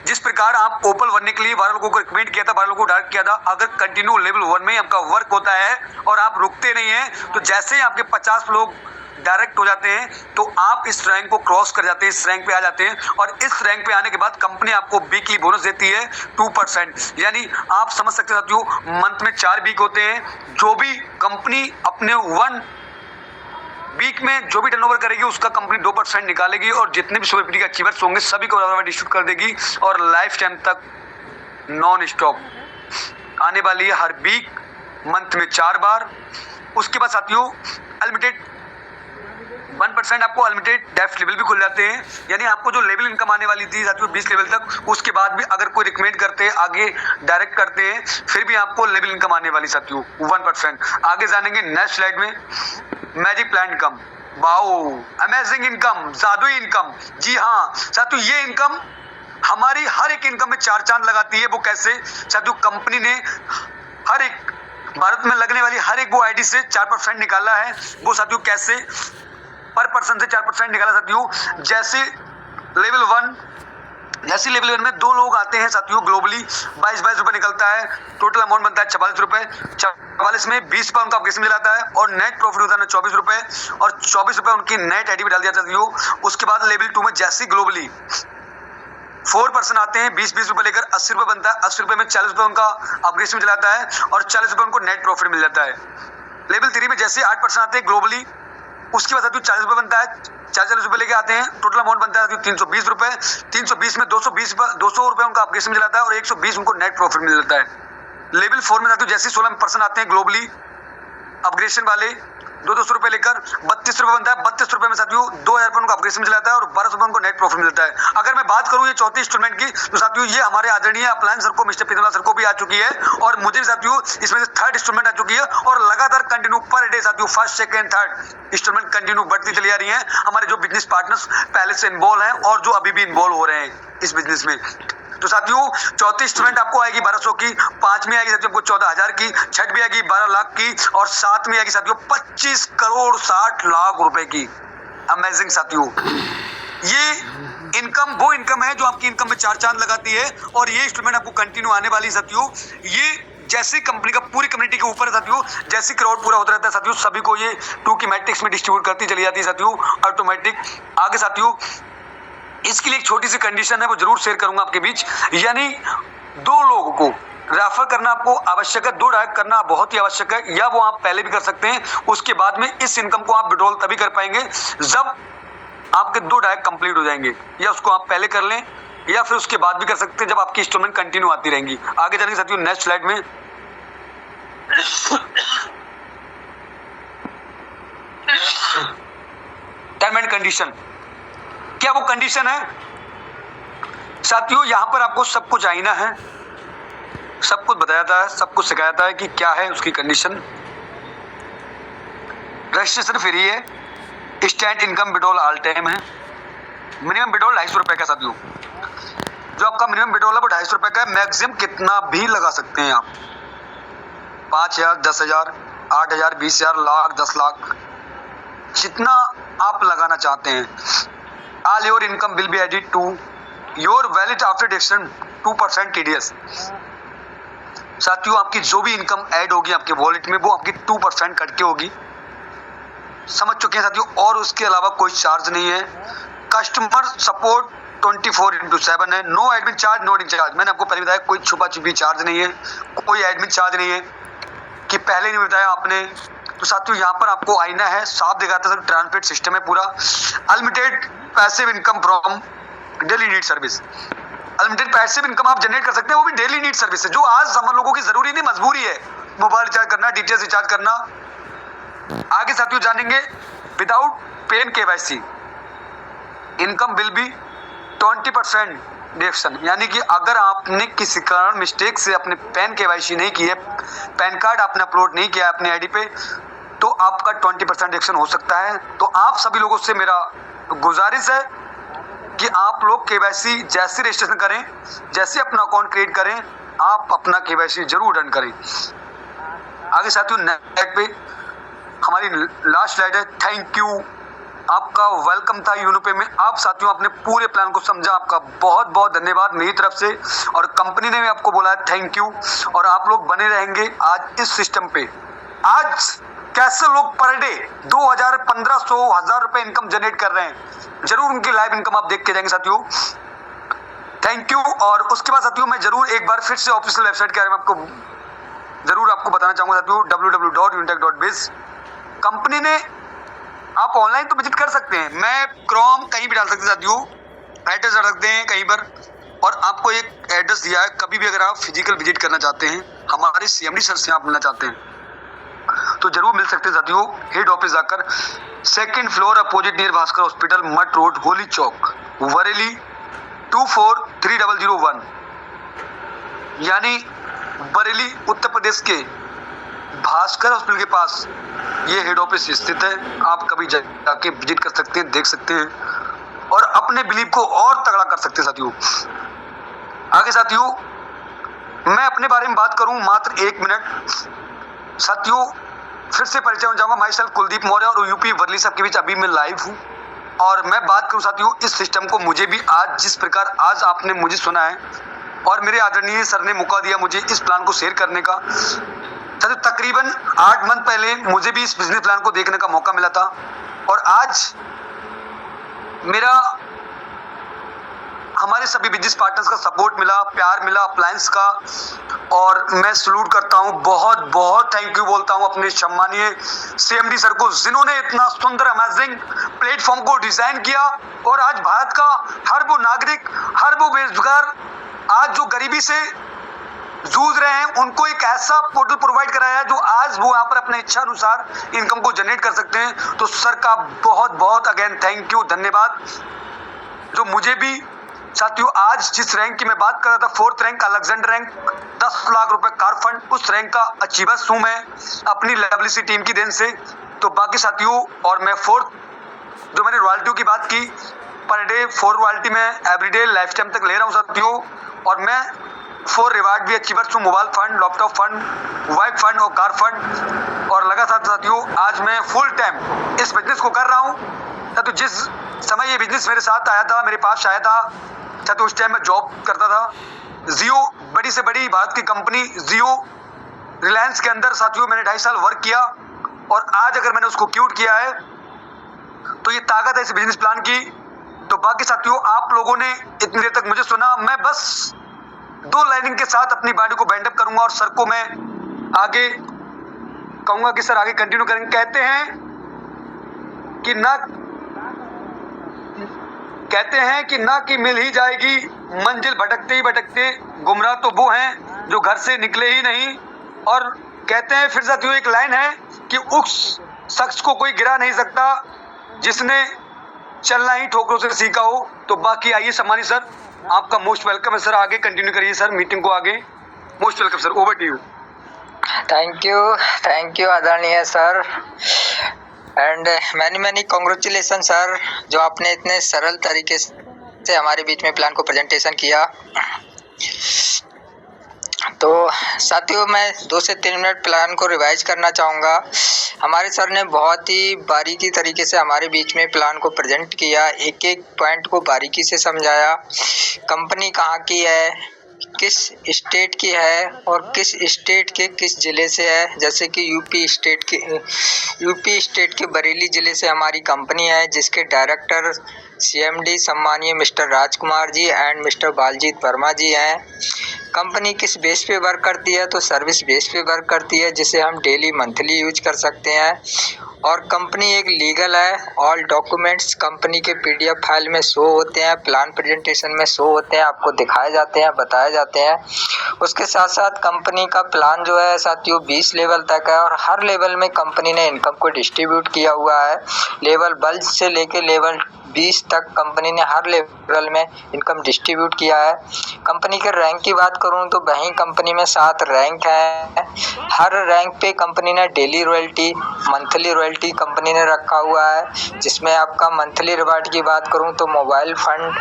जिस प्रकार आप ओपल बनने के लिए 12 लोगों को रिकमेंड किया था, 12 लोगों को डायरेक्ट किया था, अगर कंटिन्यू लेवल 1 में आपका वर्क होता है और आप रुकते नहीं हैं, तो जैसे ही आपके 50 लोग डायरेक्ट हो जाते हैं तो आप इस रैंक को क्रॉस कर जाते हैं, इस रैंक पे आ जाते हैं, और इस रैंक पे आने के बाद कंपनी आपको वीकली बोनस देती है 2%। यानी आप समझ सकते हैं साथियों, मंथ में 4 वीक होते हैं, जो भी कंपनी अपने 1 वीक में जो भी टर्नओवर करेगी उसका कंपनी 2% निकालेगी, और जितने भी सुपर 50 के अचीवर्स होंगे सभी को बराबर डिस्ट्रीब्यूट कर देगी, और लाइफ टाइम तक नॉन स्टॉप आने वाली है हर वीक, मंथ में 4 बार। उसके बाद साथियों अनलिमिटेड 1% आपको अनलिमिटेड डेप्थ लेवल भी खुल जाते हैं, यानी आपको जो लेवल इनकम आने वाली थी साथियों 20 लेवल तक, उसके बाद भी अगर कोई रिकमेंड करते हैं, आगे डायरेक्ट करते हैं, फिर भी आपको लेवल इनकम आने वाली साथियों 1%। आगे जानेंगे नेक्स्ट स्लाइड में, magic plan income. Wow amazing income, जादुई इनकम। जी हाँ साथियों, ये इनकम हमारी हर एक इनकम में 4 चांद लगाती है। वो कैसे साथियों, कंपनी ने हर एक भारत में लगने वाली हर एक वो आईडी से 4% निकाला है। वो साथियों कैसे, पर पर्सन से 4% निकाला साथियों। जैसे लेवल 1 में 2 लोग आते हैं साथियों, ग्लोबली 22 रुपए निकलता है, टोटल अमाउंट बनता है 44 रुपए। 44 में 20 रुपए उनका अपग्रेडेशन मिल जाता है, और नेट प्रॉफिट होता है 24 रुपए, और 24 रुपए उनकी नेट आईडी में डाल दिया साथियों। उसके बाद लेवल 2 में जैसे ग्लोबली 4% आते हैं, 20 रुपए लेकर 80 रुपए बनता है। 80 रुपए में 40 रुपए उनका अपग्रेडेशन मिल जाता है, और 40 रुपए उनको नेट प्रॉफिट मिल जाता है। लेवल 3 में जैसे 8% आते हैं ग्लोबली, उसके बाद साथियों 40 रुपए बनता है, 40 रुपए लेके आते हैं, टोटल अमाउंट बनता है 320 रुपए। 320 में 200 रुपए उनका अपग्रेडेशन मिल जाता है, और 120 उनको नेट प्रॉफिट मिल जाता है। लेवल 4 में साथियों जैसे 16% आते हैं ग्लोबली अपग्रेडेशन वाले, 200 रुपए लेकर 32 रुपए बनता है। 32 रुपए में साथियों 2000 रुपए उनको अपग्रेडेशन मिल जाता है और 1200 रुपए उनको नेट प्रॉफिट मिलता है। अगर मैं बात करूं ये चौथी इंस्टॉलमेंट की, तो साथियों ये हमारे आदरणीय अप्लायंस सर को, मिस्टर पितुला सर को भी आ चुकी है और मुझे भी साथियों इसमें से थर्ड इंस्टॉलमेंट आ चुकी है और लगातार कंटिन्यू पर डे साथियों first second third installment continue बढ़ती चली आ रही है। हमारे जो बिजनेस पार्टनर्स पहले से इन्वॉल्व हैं और जो अभी भी इन्वॉल्व हो रहे हैं इस बिजनेस में। तो साथियों चौथी इंस्टॉलमेंट आपको आएगी 1200 की, पांचवी आएगी साथियों आपको 14,000 की, छठवीं आएगी 12 लाख की और सातवीं आएगी साथियों 25 करोड़ 60 लाख रुपए की। अमेजिंग साथियों, ये इनकम वो इनकम है जो आपकी इनकम में चार चांद लगाती है और ये इंस्टॉलमेंट आपको कंटिन्यू आने वाली साथियों। ये जैसी कंपनी का पूरी कम्युनिटी के ऊपर है साथियों, जैसी क्राउड पूरा होता रहता है साथियों, सभी को ये 2 की मैट्रिक्स में डिस्ट्रीब्यूट करती चली जाती है साथियों ऑटोमेटिक। आगे साथियों इसके लिए एक छोटी सी कंडीशन है, वो जरूर शेयर करूंगा आपके बीच, यानी 2 लोगों को रेफर करना आपको आवश्यक है, 2 डायरेक्ट करना बहुत ही आवश्यक है, या वो आप पहले भी कर सकते हैं। उसके बाद में इस इनकम को आप विड्रॉल तभी कर पाएंगे जब आपके 2 डायरेक्ट कंप्लीट हो जाएंगे, या उसको आप पहले कर लें या फिर उसके बाद भी कर सकते हैं जब आपकी इंस्टॉलमेंट कंटिन्यू आती रहेंगी। आगे जाने साथियों नेक्स्ट स्लाइड में टर्म एंड कंडीशन, क्या वो कंडीशन है साथियों? यहां पर आपको सब कुछ आईना है, सब कुछ बताया था, सब कुछ सिखाया था कि क्या है उसकी कंडीशन। रजिस्ट्रेशन फ्री है, stand income withdrawal all time है, मिनिमम विड्रॉल 250 रुपए का साथियों। जो आपका मिनिमम विड्रॉल है वो 250 रुपए का है, मैक्सिमम कितना भी लगा सकते हैं आप, 5,000, 10,000, 8,000, 20,000, लाख, 10 लाख, जितना आप लगाना चाहते हैं। All your income will be added to your wallet after deduction 2% TDS। साथियों आपकी जो भी इनकम ऐड होगी आपके वॉलेट में वो आपकी 2% कट के होगी, समझ चुके हैं साथियों। और उसके अलावा कोई चार्ज नहीं है। कस्टमर सपोर्ट 24/7 है, no admin charge, no admin charge. मैंने आपको पहले बताया कोई छुपा छुपी चार्ज नहीं है, कोई एडमिन चार्ज नहीं है कि पहले नहीं बताया आपने। तो साथियों यहाँ पर आपको आईना है, साफ दिखाता है, ट्रांसपेरेंट सिस्टम है पूरा। Unlimited passive income from daily need service, unlimited passive income आप जनरेट कर सकते हैं, वो भी डेली नीड सर्विस है, जो आज हम लोगों की जरूरी नहीं मजबूरी है। मोबाइल रिचार्ज करना, डीटीएच रिचार्ज करना। आगे साथियों जानेंगे without PAN KYC income will be 20% deduction, यानी कि अगर आपने किसी कारण मिस्टेक से अपने पैन KYC नहीं की है, पैन कार्ड आपने अपलोड नहीं किया है अपने आईडी पे, तो आपका 20% डिडक्शन हो सकता है। तो आप सभी लोगों से मेरा गुजारिश है कि आप लोग KYC जैसे रजिस्ट्रेशन करें, जैसे अपना अकाउंट क्रिएट करें, आप अपना KYC जरूर रन करें। आगे साथियों नेक्स्ट पे हमारी लास्ट स्लाइड है। थैंक यू, आपका वेलकम था यूनोपे में। आप साथियों अपने पूरे प्लान को समझा, आपका बहुत बहुत धन्यवाद मेरी तरफ से, और कंपनी ने भी आपको बोला है थैंक यू। और आप लोग बने रहेंगे आज इस सिस्टम पे। आज कैसे लोग पर डे 2,000, 1,500, 1,000 रुपए इनकम जनरेट कर रहे हैं, जरूर उनकी लाइव इनकम आप देख के जाएंगे साथियों। Thank you. और उसके बाद साथियों मैं जरूर एक बार फिर से ऑफिशियल वेबसाइट के बारे में आपको बताना चाहूंगा साथियों, www.unitech.biz। कंपनी ने, आप ऑनलाइन तो विजिट कर सकते हैं, मैं क्रोम कहीं भी डाल सकते हैं साथियों, एड्रेस डाल सकते हैं कहीं पर, और आपको एक एड्रेस दिया है। कभी भी अगर आप फिजिकल विजिट करना चाहते हैं, हमारे CMD सर से आप मिलना चाहते हैं, तो जरूर मिल सकते हैं साथियों। हेड ऑफिस जाकर 2nd floor opposite near Bhaskar hospital, मट रोड, होली चौक, वरेली 243001, यानी बरेली उत्तर प्रदेश के भास्कर हॉस्पिटल के पास ये हेड ऑफिस स्थित है। आप कभी जाके विजिट कर सकते हैं, देख सकते हैं और अपने बिलीव को और तगड़ा कर सकते हैं साथियों। आगे साथियों मैं अपने बारे में बात करूं मात्र 1 मिनट। साथियों फिर से परिचय हो जाऊंगा, माई सेल्फ कुलदीप मौर्य, और यूपी वर्ली साहब के बीच अभी मैं लाइव हूं। और मैं बात करूं साथियों इस सिस्टम को, मुझे भी आज जिस प्रकार आज आपने मुझे सुना है और मेरे आदरणीय सर ने मौका दिया मुझे इस प्लान को शेयर करने का, साथियों तकरीबन 8 मंथ पहले मुझे भी इस बिजनेस प्लान को देखने का मौका मिला था, और आज मेरा हमारे सभी बिजनेस पार्टनर्स का सपोर्ट मिला, प्यार मिला अप्लायंस का, और मैं सलूट करता हूं, बहुत बहुत थैंक यू बोलता हूं अपने सम्मानीय CMD सर को, जिन्होंने इतना सुंदर अमेजिंग प्लेटफॉर्म को डिजाइन किया। और आज भारत का हर वो नागरिक, हर वो बेरोजगार आज जो गरीबी से जूझ रहे हैं उनको एक ऐसा पोर्टल प्रोवाइड कराया है जो आज वो यहाँ पर अपने इच्छा अनुसार इनकम को जनरेट कर सकते हैं। तो सर का बहुत बहुत अगेन थैंक यू, धन्यवाद। जो मुझे भी साथियों आज जिस रैंक की मैं बात कर रहा था, 4th rank Alexander rank, 10 lakh रुपए कार फंड, उस रैंक का अचीवर्स हूँ मैं अपनी लेवलिसी टीम की देन से। तो बाकी साथियों, और मैं 4th जो मैंने रॉयल्टी की बात की, पर डे 4 रॉयल्टी में एवरीडे लाइफ टाइम तक ले रहा हूँ साथियों। और मैं 4 रिवार्ड भी अचीवर्स हूँ, mobile fund, laptop fund, wife fund और कार फंड। और लगातार साथियों आज मैं फुल टाइम इस बिजनेस को कर रहा हूँ। तो जिस समय ये बिजनेस मेरे साथ आया था, मेरे पास आया था, तो उस टाइम मैं जॉब करता था जियो, बड़ी से बड़ी भारत की कंपनी जियो रिलायंस के अंदर साथियों मैंने 2.5 साल वर्क किया। और आज अगर मैंने उसको क्यूट किया है तो ये ताकत है इस बिजनेस प्लान की। तो बाकी साथियों आप लोगों ने इतनी देर तक मुझे सुना, मैं बस 2 लाइनिंग के साथ अपनी बॉडी को बैंड अप करूंगा और सर को मैं आगे कहूंगा कि सर आगे कंटिन्यू करेंगे। कहते हैं कि ना कि मिल ही जाएगी मंजिल, भटकते ही भटकते गुमराह तो वो हैं जो घर से निकले ही नहीं। और कहते हैं फिर साथियों एक लाइन है कि उस शख्स को कोई गिरा नहीं सकता जिसने चलना ही ठोकरों से सीखा हो। तो बाकी आइए सम्मानित सर, आपका मोस्ट वेलकम है सर, आगे कंटिन्यू करिए सर मीटिंग को आगे। Most welcome sir, over to you. Thank you आदरणीय sir, and many congratulation sir, जो आपने इतने सरल तरीके से हमारे बीच में प्लान को प्रेजेंटेशन किया। तो साथियों मैं 2 से 3 मिनट प्लान को रिवाइज करना चाहूँगा। हमारे सर ने बहुत ही बारीकी तरीके से हमारे बीच में प्लान को प्रेजेंट किया, एक एक पॉइंट को बारीकी से समझाया। कंपनी कहाँ की है, किस स्टेट की है और किस स्टेट के किस ज़िले से है। जैसे कि यूपी स्टेट के बरेली ज़िले से हमारी कंपनी है, जिसके डायरेक्टर CMD सम्मानीय mister Rajkumar ji and mister Baljeet Verma ji हैं। कंपनी किस बेस पे वर्क करती है, तो सर्विस बेस पे वर्क करती है, जिसे हम डेली मंथली यूज कर सकते हैं। और कंपनी एक लीगल है, ऑल डॉक्यूमेंट्स कंपनी के PDF फाइल में शो होते हैं, प्लान प्रेजेंटेशन में शो होते हैं, आपको दिखाए जाते हैं, बताए जाते हैं। उसके साथ साथ कंपनी का प्लान जो है साथियों 20 लेवल तक है, और हर लेवल में कंपनी ने इनकम को डिस्ट्रीब्यूट किया हुआ है। लेवल 12 से लेके लेवल 20 तक कंपनी ने हर लेवल में इनकम डिस्ट्रीब्यूट किया है। कंपनी के रैंक की बात करूं तो वहीं कंपनी में 7 रैंक है। हर रैंक पे कंपनी ने daily royalty, monthly royalty company ने रखा हुआ है, जिसमें आपका मंथली रिवार्ड की बात करूं तो mobile fund,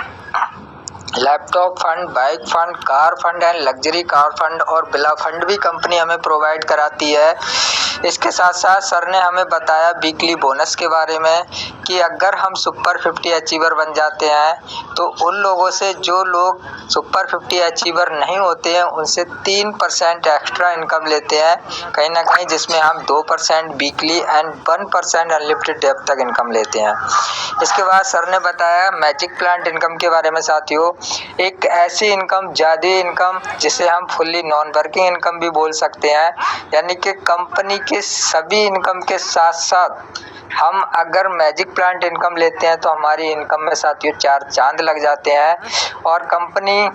laptop fund, bike fund, car fund and luxury car fund और बिला फंड भी कंपनी हमें प्रोवाइड कराती है। इसके साथ साथ सर ने हमें बताया वीकली बोनस के बारे में कि अगर हम सुपर 50 अचीवर बन जाते हैं तो उन लोगों से जो लोग सुपर 50 अचीवर नहीं होते हैं उनसे 3% एक्स्ट्रा इनकम लेते हैं कहीं ना कहीं, जिसमें हम 2% वीकली एंड 1% अनलिमिटेड डेप तक इनकम लेते हैं। इसके बाद सर ने बताया मैजिक प्लांट इनकम के बारे में। साथियों एक ऐसी इनकम, ज़्यादा इनकम जिसे हम फुल्ली नॉन वर्किंग इनकम भी बोल सकते हैं, यानी कि कंपनी के सभी इनकम के साथ साथ हम अगर मैजिक प्लांट इनकम लेते हैं तो हमारी इनकम में साथियों 4 चांद लग जाते हैं। और कंपनी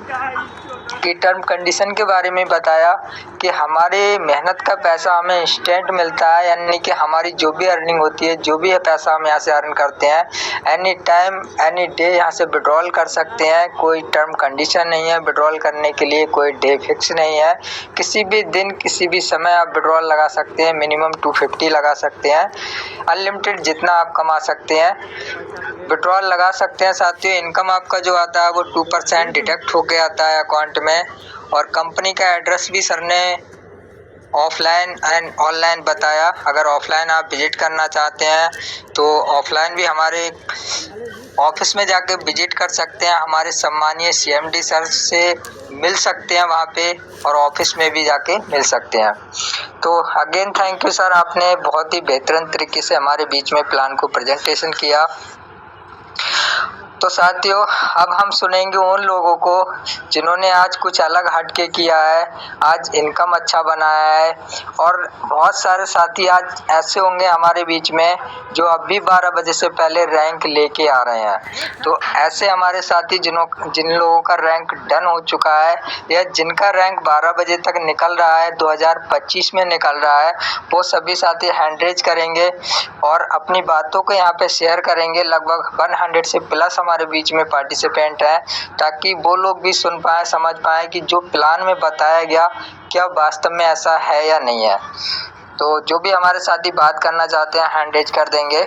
की टर्म कंडीशन के बारे में बताया कि हमारे मेहनत का पैसा हमें इंस्टेंट मिलता है, यानी कि हमारी जो भी अर्निंग होती है, जो भी है पैसा हम यहाँ से अर्न करते हैं, एनी टाइम एनी डे यहाँ से विड्रॉल कर सकते हैं। कोई टर्म कंडीशन नहीं है विड्रॉल करने के लिए, कोई डे फिक्स नहीं है, किसी भी दिन किसी भी समय आप विड्रॉल लगा सकते हैं। मिनिमम 250 लगा सकते हैं, अनलिमिटेड जितना आप कमा सकते हैं विड्रॉल लगा सकते हैं। साथियों इनकम आपका जो आता है वो 2% डिडक्ट होके आता है अकाउंट में। और कंपनी का एड्रेस भी सर ने ऑफलाइन एंड ऑनलाइन बताया। अगर ऑफलाइन आप विजिट करना चाहते हैं तो ऑफलाइन भी हमारे ऑफिस में जाके विजिट कर सकते हैं, हमारे सम्मानीय CMD सर से मिल सकते हैं वहाँ पे, और ऑफिस में भी जाके मिल सकते हैं। तो अगेन थैंक यू सर, आपने बहुत ही बेहतरीन तरीके से हमारे बीच में प्लान को प्रेजेंटेशन किया। तो साथियों, अब हम सुनेंगे उन लोगों को जिन्होंने आज कुछ अलग हटके किया है, आज इनकम अच्छा बनाया है। और बहुत सारे साथी आज ऐसे होंगे हमारे बीच में जो अब भी 12 बजे से पहले रैंक लेके आ रहे हैं। तो ऐसे हमारे साथी जिन लोगों का रैंक डन हो चुका है या जिनका रैंक 12 बजे तक निकल रहा है, 2025 में निकल रहा है, वो सभी साथी हैंड रेज करेंगे और अपनी बातों को यहाँ पे शेयर करेंगे। लगभग 100 से प्लस हमारे बीच में पार्टिसिपेंट है, ताकि वो लोग भी सुन पाए, समझ पाए कि जो प्लान में बताया गया क्या वास्तव में ऐसा है या नहीं है। तो जो भी हमारे साथी बात करना चाहते हैं हैंड रेज कर देंगे।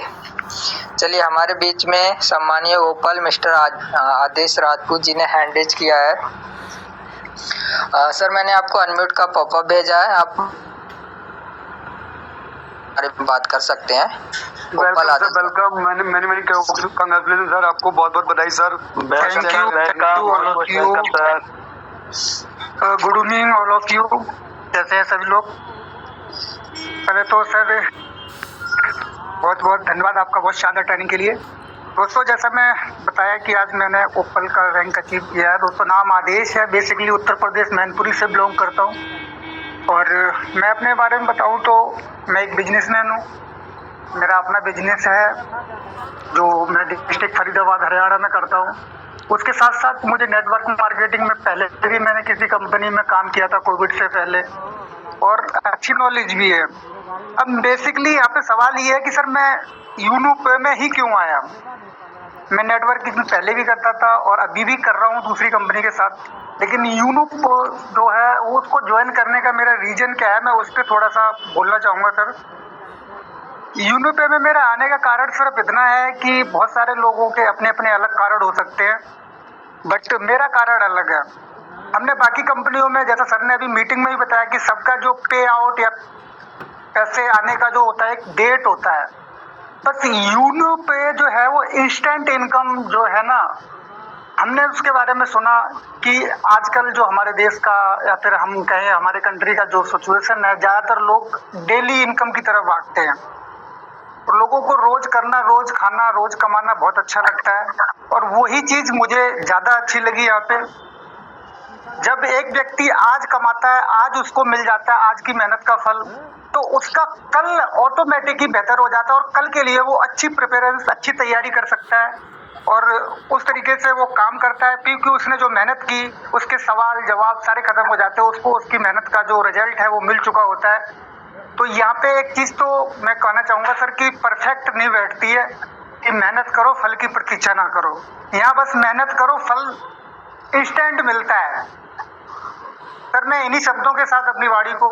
चलिए, हमारे बीच में सम्मानीय ओपल मिस्टर आदेश राजपूत जी ने हैंड रेज किया है। सर, मैंने आपको अनम्यूट का पॉपअप भेजा है, आप बात कर सकते हैं। Welcome sir, welcome. मैंने कंग्रेचुलेशन सर, आपको बहुत बहुत बधाई sir. Thank you all of you. Good evening all of you. कैसे हैं सभी लोग? पहले तो सर बहुत बहुत धन्यवाद आपका बहुत शानदार ट्रेनिंग के लिए। दोस्तों, जैसा मैं बताया कि आज मैंने ओपल का रैंक अचीव किया है। दोस्तों, नाम आदेश है, बेसिकली उत्तर प्रदेश मैनपुरी से बिलोंग करता हूँ। और मैं अपने बारे में बताऊँ तो मैं एक बिजनेसमैन हूँ। मेरा अपना बिजनेस है जो मैं डिस्ट्रिक्ट फरीदाबाद हरियाणा में करता हूँ। उसके साथ साथ मुझे नेटवर्क मार्केटिंग में पहले भी मैंने किसी कंपनी में काम किया था कोविड से पहले, और अच्छी नॉलेज भी है। अब बेसिकली यहाँ पे सवाल ये है कि सर मैं यूनो पे में ही क्यों आया। मैं नेटवर्किंग पहले भी करता था और अभी भी कर रहा हूँ दूसरी कंपनी के साथ, लेकिन यूनो जो है वो उसको ज्वाइन करने का मेरा रीजन क्या है, मैं उस पर थोड़ा सा बोलना चाहूँगा सर। यूनो पे में मेरा आने का कारण सिर्फ इतना है कि बहुत सारे लोगों के अपने अपने अलग कारण हो सकते हैं, बट मेरा कारण अलग है। हमने बाकी कंपनियों में, जैसा सर ने अभी मीटिंग में ही बताया, कि सबका जो पे आउट या पैसे आने का जो होता है एक डेट होता है, बस यूनो पे जो है वो इंस्टेंट इनकम जो है ना, हमने उसके बारे में सुना कि आजकल जो हमारे देश का या फिर हम कहें हमारे कंट्री का जो सिचुएशन है, ज़्यादातर लोग डेली इनकम की तरफ भागते हैं। और लोगों को रोज करना, रोज खाना, रोज कमाना बहुत अच्छा लगता है, और वही चीज़ मुझे ज़्यादा अच्छी लगी यहाँ पे। जब एक व्यक्ति आज कमाता है, आज उसको मिल जाता है आज की मेहनत का फल, तो उसका कल ऑटोमेटिक ही बेहतर हो जाता है और कल के लिए वो अच्छी प्रिपरेशन, अच्छी तैयारी कर सकता है और उस तरीके से वो काम करता है, क्योंकि उसने जो मेहनत की उसके सवाल जवाब सारे खत्म हो जाते हैं, उसको उसकी मेहनत का जो रिजल्ट है वो मिल चुका होता है। तो यहाँ पे एक चीज़ तो मैं कहना चाहूँगा सर कि परफेक्ट नहीं बैठती है कि मेहनत करो फल की प्रतीक्षा ना करो। यहाँ बस मेहनत करो, फल इंस्टेंट मिलता है। सर, मैं इन्हीं शब्दों के साथ अपनी वाणी को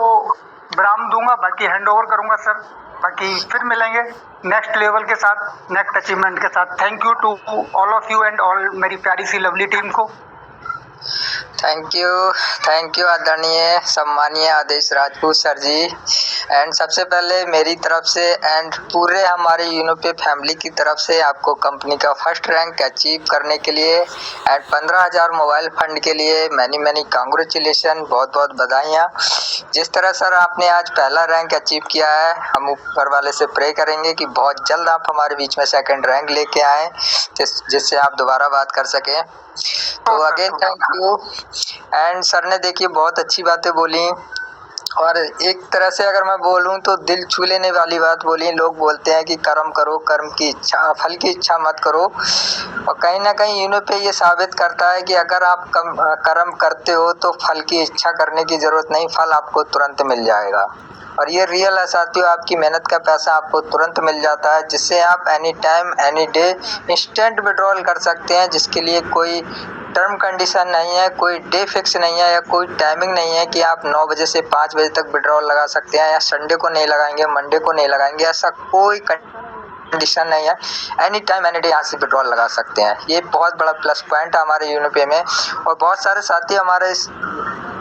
विराम दूंगा, बाकी हैंड ओवर करूंगा सर। बाकी फिर मिलेंगे नेक्स्ट लेवल के साथ, नेक्स्ट अचीवमेंट के साथ। Thank you to all of you and all मेरी प्यारी सी लवली टीम को। थैंक यू आदरणीय सम्मानीय आदेश राजपूत सर जी। एंड सबसे पहले मेरी तरफ से एंड पूरे हमारे यूनोपे फैमिली की तरफ से आपको कंपनी का फर्स्ट रैंक अचीव करने के लिए एंड 15,000 मोबाइल फंड के लिए मैनी कांग्रेचुलेशन, बहुत बहुत बधाइयाँ। जिस तरह सर आपने आज पहला रैंक अचीव किया है, हम ऊपर वाले से प्रे करेंगे कि बहुत जल्द आप हमारे बीच में सेकंड रैंक लेके आएँ, जिससे आप दोबारा बात कर सकें। तो again thank you. And sir ने देखिए बहुत अच्छी बातें बोली, और एक तरह से अगर मैं बोलूं तो दिल छू लेने वाली बात बोली। लोग बोलते हैं कि कर्म करो, कर्म की इच्छा, फल की इच्छा मत करो, और कहीं ना कहीं यूनो पे ये साबित करता है कि अगर आप कर्म करते हो तो फल की इच्छा करने की ज़रूरत नहीं, फल आपको तुरंत मिल जाएगा। और ये रियल है साथियों, आपकी मेहनत का पैसा आपको तुरंत मिल जाता है, जिससे आप any time any day instant withdrawal कर सकते हैं, जिसके लिए कोई टर्म कंडीशन नहीं है, कोई डे फिक्स नहीं है या कोई टाइमिंग नहीं है कि आप 9 बजे से 5 बजे तक विड्रॉल लगा सकते हैं, या संडे को नहीं लगाएंगे, मंडे को नहीं लगाएंगे, ऐसा कोई कंडीशन नहीं है। एनी टाइम एनी डे यहाँ से विड्रॉल लगा सकते हैं। ये बहुत बड़ा प्लस पॉइंट है हमारे यूनिपे में, और बहुत सारे साथी हमारे इस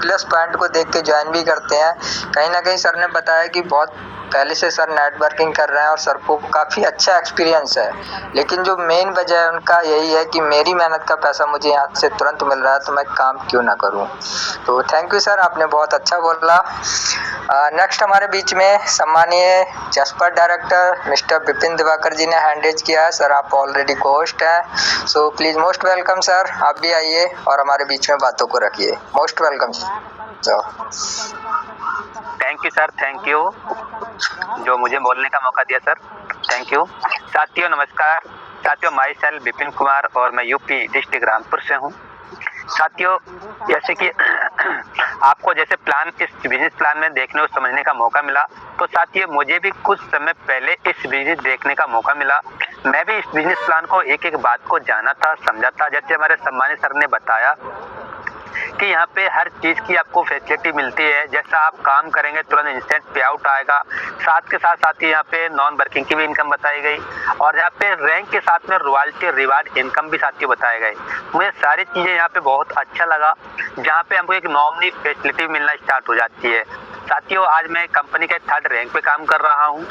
प्लस पॉइंट को देख के ज्वाइन भी करते हैं। कहीं ना कहीं सर ने बताया कि बहुत पहले से सर नेटवर्किंग कर रहे हैं और सर को काफ़ी अच्छा एक्सपीरियंस है, लेकिन जो मेन वजह है उनका यही है कि मेरी मेहनत का पैसा मुझे यहाँ से तुरंत मिल रहा है, तो मैं काम क्यों ना करूँ। तो थैंक यू सर, आपने बहुत अच्छा बोला। नेक्स्ट हमारे बीच में सम्मानीय जसपर डायरेक्टर मिस्टर विपिन दिवाकर जी ने हैंड रेज किया है। सर आप ऑलरेडी होस्ट हैं, so please most welcome sir, आप भी आइए और हमारे बीच में बातों को रखिए। Most welcome sir. Thank you sir, thank you जो मुझे बोलने का मौका दिया सर, थैंक यू। साथियों नमस्कार। साथियों माई सेल्फ विपिन कुमार और मैं यूपी डिस्ट्रिक्ट रामपुर से हूँ। साथियों जैसे कि आपको जैसे प्लान इस बिजनेस प्लान में देखने और समझने का मौका मिला, तो साथियों मुझे भी कुछ समय पहले इस बिजनेस देखने का मौका मिला। मैं भी इस बिजनेस प्लान को एक एक बात को जाना था, समझा था। जैसे हमारे सम्मानित सर ने बताया कि यहाँ पे हर चीज़ की आपको फैसिलिटी मिलती है। जैसा आप काम करेंगे तुरंत इंस्टेंट पे आउट आएगा। साथ के साथ ही यहाँ पे नॉन वर्किंग की भी इनकम बताई गई, और यहाँ पे रैंक के साथ में रॉयल्टी रिवार्ड इनकम भी साथियों बताए गए। मुझे सारी चीज़ें यहाँ पे बहुत अच्छा लगा, जहाँ पे हमको एक नॉमिनी फैसिलिटी मिलना स्टार्ट हो जाती है। साथियों आज मैं कंपनी के 3rd रैंक पे काम कर रहा हूँ।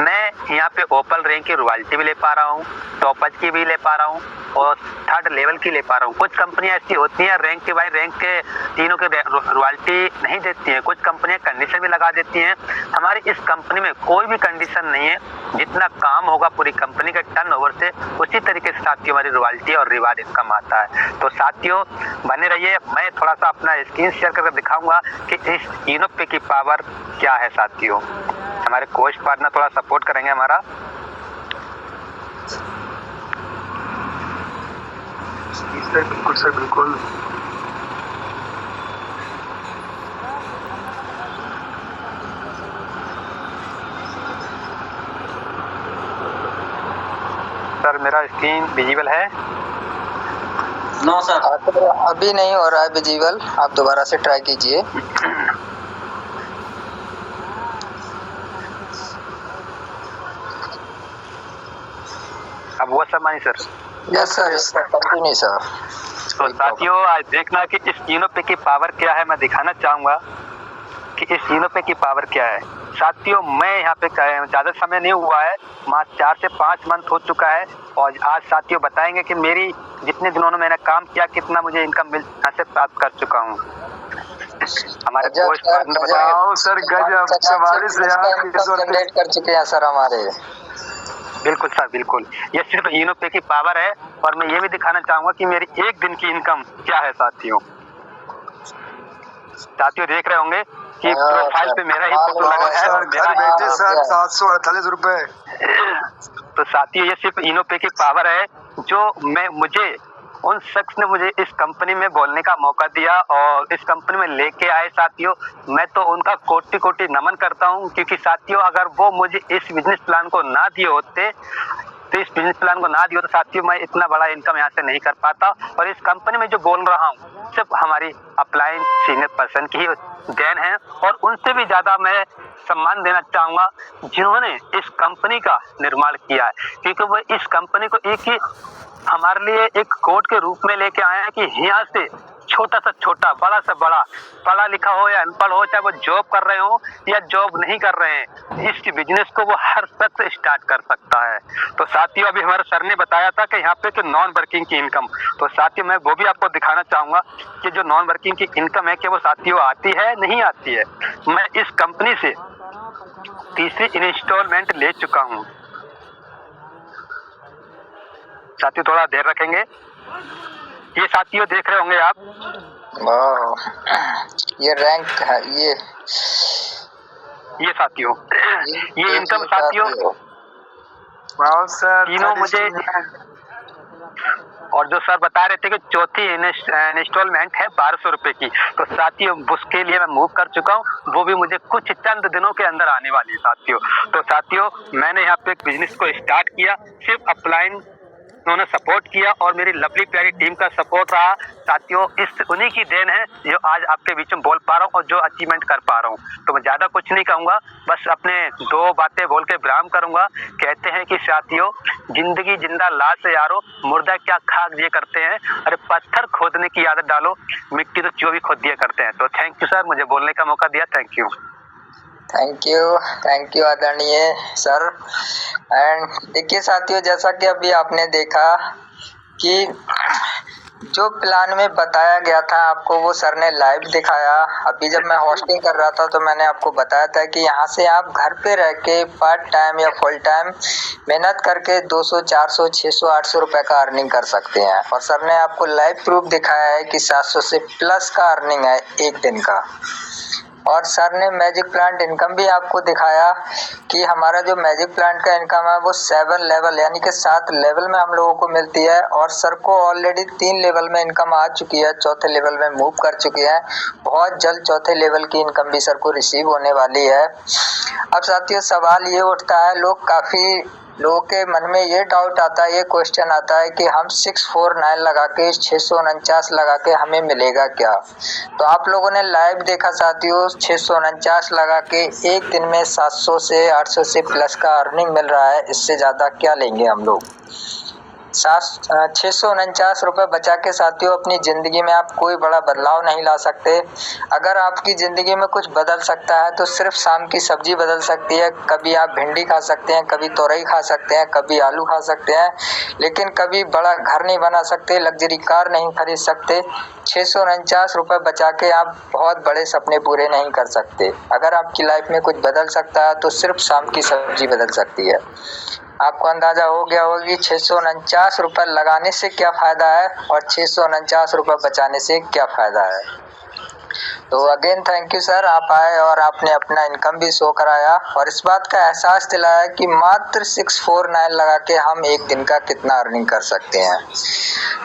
मैं यहाँ पे ओपल रैंक की रॉयल्टी भी ले पा रहा हूँ, टॉपज की भी ले पा रहा हूँ और 3rd लेवल की ले पा रहा हूँ। कुछ कंपनियाँ ऐसी होती हैं रैंक के बाई रैंक के तीनों के रॉयल्टी नहीं देती हैं, कुछ कंपनियाँ कंडीशन भी लगा देती हैं। हमारी इस कंपनी में कोई भी कंडीशन नहीं है, जितना काम होगा पूरी कंपनी के टर्नओवर से उसी तरीके से साथियों हमारी रॉयल्टी और रिवार्ड इनकम आता है। तो साथियों बने रहिए, मैं थोड़ा सा अपना स्क्रीन शेयर करके दिखाऊंगा कि इस इनोपे की पावर क्या है। साथियों हमारे कोच पार्टनर थोड़ा सपोर्ट करेंगे हमारा। बिल्कुल सर, बिल्कुल। सर मेरा स्क्रीन विजिबल है? नो सर, अभी नहीं हो रहा है विजिबल, आप दोबारा से ट्राई कीजिए। अब वो सम्मानी sir. Yes sir, continue sir. तो साथियों आज देखना कि इस इनोपे की पावर क्या है, मैं दिखाना चाहूँगा कि इस इनोपे की पावर क्या है। साथियों मैं यहाँ पे ज़्यादा समय नहीं हुआ है, मात्र 4 से 5 मंथ हो चुका है, और आज साथियों बताएंगे कि मेरी जितने दिनों में मैंने काम किया कितना मुझे इनकम यहाँ से प्राप्त कर चुका हूँ। हमारे कोच पार्टनर बताओ सर गजब, 44,000 जनरेट कर चुके हैं सर हमारे। बिल्कुल सर, बिल्कुल। ये सिर्फ इनोपे की पावर है, और मैं ये भी दिखाना चाहूँगा कि मेरी एक दिन की इनकम क्या है। साथियों देख रहे होंगे कि प्रोफाइल पे मेरा ही फोटो लगा है और मेरा बैठे सर 748 रुपए। तो साथियों ये सिर्फ इनोपे की पावर है, जो मुझे उन शख्स ने मुझे इस कंपनी में बोलने का मौका दिया और इस कंपनी में लेके आए। साथियों मैं तो उनका कोटि कोटि नमन करता हूं, क्योंकि साथियों अगर वो मुझे इस बिजनेस प्लान को ना दिए होते, तो इस बिजनेस प्लान को ना दिया तो साथियों मैं इतना बड़ा इनकम यहाँ से नहीं कर पाता। और इस कंपनी में जो बोल रहा हूँ सिर्फ हमारी अपलाइन सीनियर पर्सन की ही देन है, और उनसे भी ज़्यादा मैं सम्मान देना चाहूँगा जिन्होंने इस कंपनी का निर्माण किया है, क्योंकि वो इस कंपनी को एक ही हमारे लिए एक कोड के रूप में लेके आए हैं कि यहाँ से छोटा सा छोटा, बड़ा से बड़ा, पढ़ा लिखा हो या अनपढ़ हो, चाहे वो जॉब कर रहे हो या जॉब नहीं कर रहे हैं, इस बिजनेस को वो हर शख्स स्टार्ट कर सकता है। तो साथियों अभी हमारे सर ने बताया था कि यहाँ पे कि नॉन वर्किंग की इनकम, तो साथियों मैं वो भी आपको दिखाना चाहूँगा कि जो नॉन वर्किंग की इनकम है कि वो साथियों आती है नहीं आती है। मैं इस कंपनी से 3री इंस्टॉलमेंट ले चुका हूँ। साथियों थोड़ा देर रखेंगे। ये साथियों देख रहे होंगे आप, ये रैंक है, ये साथियों ये इनकम साथियों तीनों मुझे, और जो सर बता रहे थे कि 4थी इंस्टॉलमेंट है 1200 रुपए की, तो साथियों उसके लिए मैं मूव कर चुका हूँ, वो भी मुझे कुछ चंद दिनों के अंदर आने वाली है। साथियों तो साथियों मैंने यहाँ पे एक बिजनेस को स्टार्ट किया, सिर्फ अपलाइन उन्होंने सपोर्ट किया और मेरी लवली प्यारी टीम का सपोर्ट रहा। साथियों इस उन्हीं की देन है जो आज आपके बीच में बोल पा रहा हूँ और जो अचीवमेंट कर पा रहा हूँ। तो मैं ज़्यादा कुछ नहीं कहूँगा, बस अपने 2 बातें बोल के विराम करूँगा। कहते हैं कि साथियों जिंदगी जिंदा लाश से यारो, मुर्दा क्या खाक ये करते हैं, अरे पत्थर खोदने की आदत डालो, मिट्टी तो जो भी खोद दिया करते हैं। तो थैंक यू सर, मुझे बोलने का मौका दिया, थैंक यू। थैंक यू आदरणीय सर। एंड देखिए साथियों, जैसा कि अभी आपने देखा कि जो प्लान में बताया गया था आपको वो सर ने लाइव दिखाया। अभी जब मैं होस्टिंग कर रहा था तो मैंने आपको बताया था कि यहाँ से आप घर पे रह के पार्ट टाइम या फुल टाइम मेहनत करके 200, 400, 600, 800 रुपए का अर्निंग कर सकते हैं। और सर ने आपको लाइव प्रूफ दिखाया है कि 700 से प्लस का अर्निंग है एक दिन का। और सर ने मैजिक प्लांट इनकम भी आपको दिखाया कि हमारा जो मैजिक प्लांट का इनकम है वो 7 लेवल यानी कि 7 लेवल में हम लोगों को मिलती है। और सर को ऑलरेडी 3 लेवल में इनकम आ चुकी है, चौथे लेवल में मूव कर चुके हैं। बहुत जल्द चौथे लेवल की इनकम भी सर को रिसीव होने वाली है। अब साथियों सवाल ये उठता है, लोगों के मन में ये डाउट आता है, ये क्वेश्चन आता है कि हम 649 लगा के 649 लगा के हमें मिलेगा क्या। तो आप लोगों ने लाइव देखा साथियों, 649 लगा के एक दिन में 700 से 800 से प्लस का अर्निंग मिल रहा है। इससे ज़्यादा क्या लेंगे हम लोग। 649 रुपये बचा के साथियों अपनी ज़िंदगी में आप कोई बड़ा बदलाव नहीं ला सकते। अगर आपकी ज़िंदगी में कुछ बदल सकता है तो सिर्फ शाम की सब्जी बदल सकती है। कभी आप भिंडी खा सकते हैं, कभी तोरई खा सकते हैं, कभी आलू खा सकते हैं, लेकिन कभी बड़ा घर नहीं बना सकते, लग्जरी कार नहीं खरीद सकते। 649 रुपये बचा के आप बहुत बड़े सपने पूरे नहीं कर सकते। अगर आपकी लाइफ में कुछ बदल सकता है तो सिर्फ शाम की सब्जी बदल सकती है। आपको अंदाजा हो गया होगा कि 649 रुपये लगाने से क्या फ़ायदा है और 649 रुपये बचाने से क्या फ़ायदा है। तो अगेन थैंक यू सर, आप आए और आपने अपना इनकम भी शो कराया और इस बात का एहसास दिलाया कि मात्र 649 लगा के हम एक दिन का कितना अर्निंग कर सकते हैं।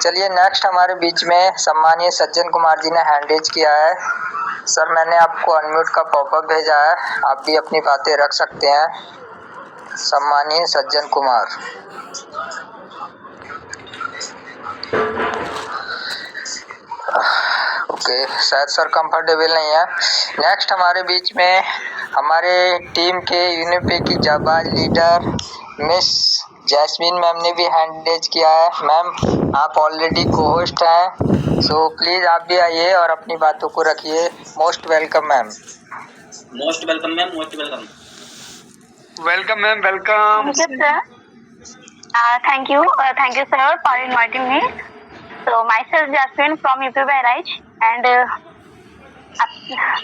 चलिए नेक्स्ट हमारे बीच में सम्मानीय सज्जन कुमार जी ने हैंड रेज किया है। सर मैंने आपको अनम्यूट का पॉपअप भेजा है, आप भी अपनी बातें रख सकते हैं। सम्मानीय सज्जन कुमार। ओके, शायद सर कंफर्टेबल नहीं है। नेक्स्ट हमारे बीच में हमारे टीम के यूनिपी की जाबाज लीडर मिस जैस्मीन मैम ने भी हैंड रेज किया है। मैम आप ऑलरेडी को-होस्ट हैं, सो प्लीज़ आप भी आइए और अपनी बातों को रखिए। Most welcome ma'am. Most welcome ma'am, most welcome. Welcome ma'am, welcome. Thank you sir for inviting me. So myself Jasmine from UP Bahraich and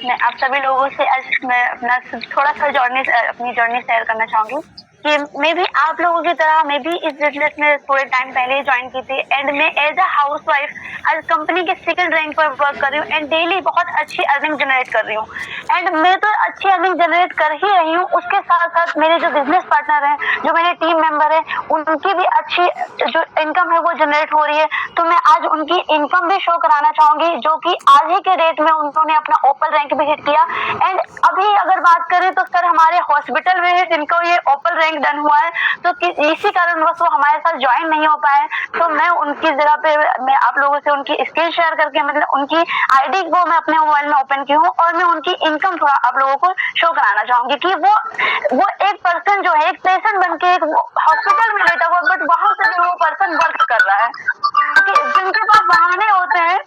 मैं आप सभी लोगों से आज मैं अपना थोड़ा सा अपनी जर्नी शेयर करना चाहूँगी कि मैं भी आप लोगों की तरह मैं भी इस बिजनेस में थोड़े टाइम पहले ज्वाइन की थी एंड मैं एज अ हाउस वाइफ आज कंपनी के 2nd रैंक पर वर्क कर रही हूँ एंड डेली बहुत अच्छी अर्निंग जनरेट कर रही हूँ। एंड मैं तो अच्छी अर्निंग जनरेट कर ही रही हूँ, उसके साथ साथ मेरे जो बिजनेस पार्टनर हैं, जो मेरे टीम मेंबर हैं, उनकी भी अच्छी जो इनकम है वो जनरेट हो रही है। तो मैं आज उनकी इनकम भी शो कराना चाहूंगी जो कि आज ही के डेट में उन्होंने अपना ओपन रैंक भी हिट किया। एंड अभी अगर बात करें तो सर हमारे हॉस्पिटल में ही जिनको ये ओपन रैंक डन हुआ है तो इसी कारणवश वो हमारे साथ ज्वाइन नहीं हो पाए। तो मैं उनकी जगह पे मैं आप लोगों से उनकी स्क्रीन शेयर करके मतलब उनकी आईडी को मैं अपने मोबाइल में ओपन की हूँ और मैं उनकी इनकम थोड़ा आप लोगों को शो कराना चाहूंगी कि वो एक पर्सन जो है एक पेशेंट बन के एक हॉस्पिटल में लेटा हुआ बट वहां से भी वो पर्सन वर्क कर रहा है क्योंकि जिनके पास बहाने होते हैं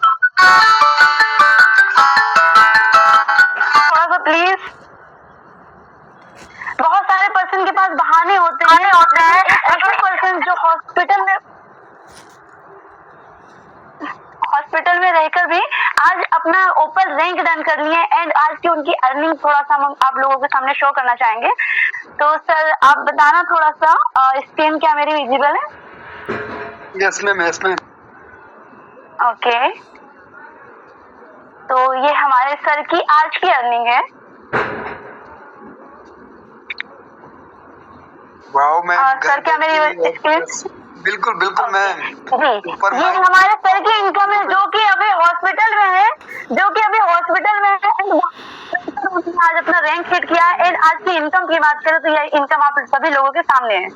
थोड़ा सा प्लीज, बहुत सारे पर्सन के पास बहाने होते हैं ऐसे पर्सन जो हॉस्पिटल में रहकर भी आज अपना ओपन रैंक डन कर लिए एंड आज की उनकी अर्निंग थोड़ा सा हम आप लोगों के सामने शो करना चाहेंगे। तो सर आप बताना थोड़ा सा स्क्रीन क्या मेरी विजिबल है? Yes ma'am, yes ma'am. Okay, तो ये हमारे सर की आज की अर्निंग है। वाओ मैम, सर क्या मेरी स्क्रीन? बिल्कुल बिल्कुल मैम। जी, ये हमारे सर की इनकम है जो कि अभी हॉस्पिटल में है आज अपना रैंक हिट किया है एंड आज की इनकम की बात करें तो ये इनकम आप सभी लोगों के सामने है।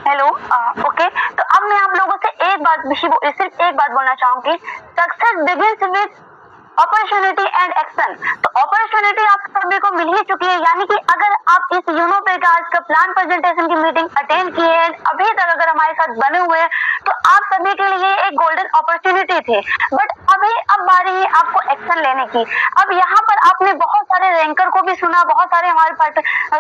हेलो, ओके, तो अब मैं आप लोगों से सिर्फ एक बात बोलना चाहूंगी। Success begins with opportunity and action. तो अपॉर्चुनिटी आप सभी को मिल ही चुकी है, यानी कि अगर आप इस यूनोपे का आज का प्लान प्रेजेंटेशन की मीटिंग अटेंड किए हैं, अभी तक अगर हमारे साथ बने हुए हैं, तो आप सभी के लिए एक गोल्डन अपॉर्चुनिटी थी। बट अब बारी है आपको एक्शन लेने की। अब यहाँ पर आपने बहुत सारे रैंकर को भी सुना, बहुत सारे हमारे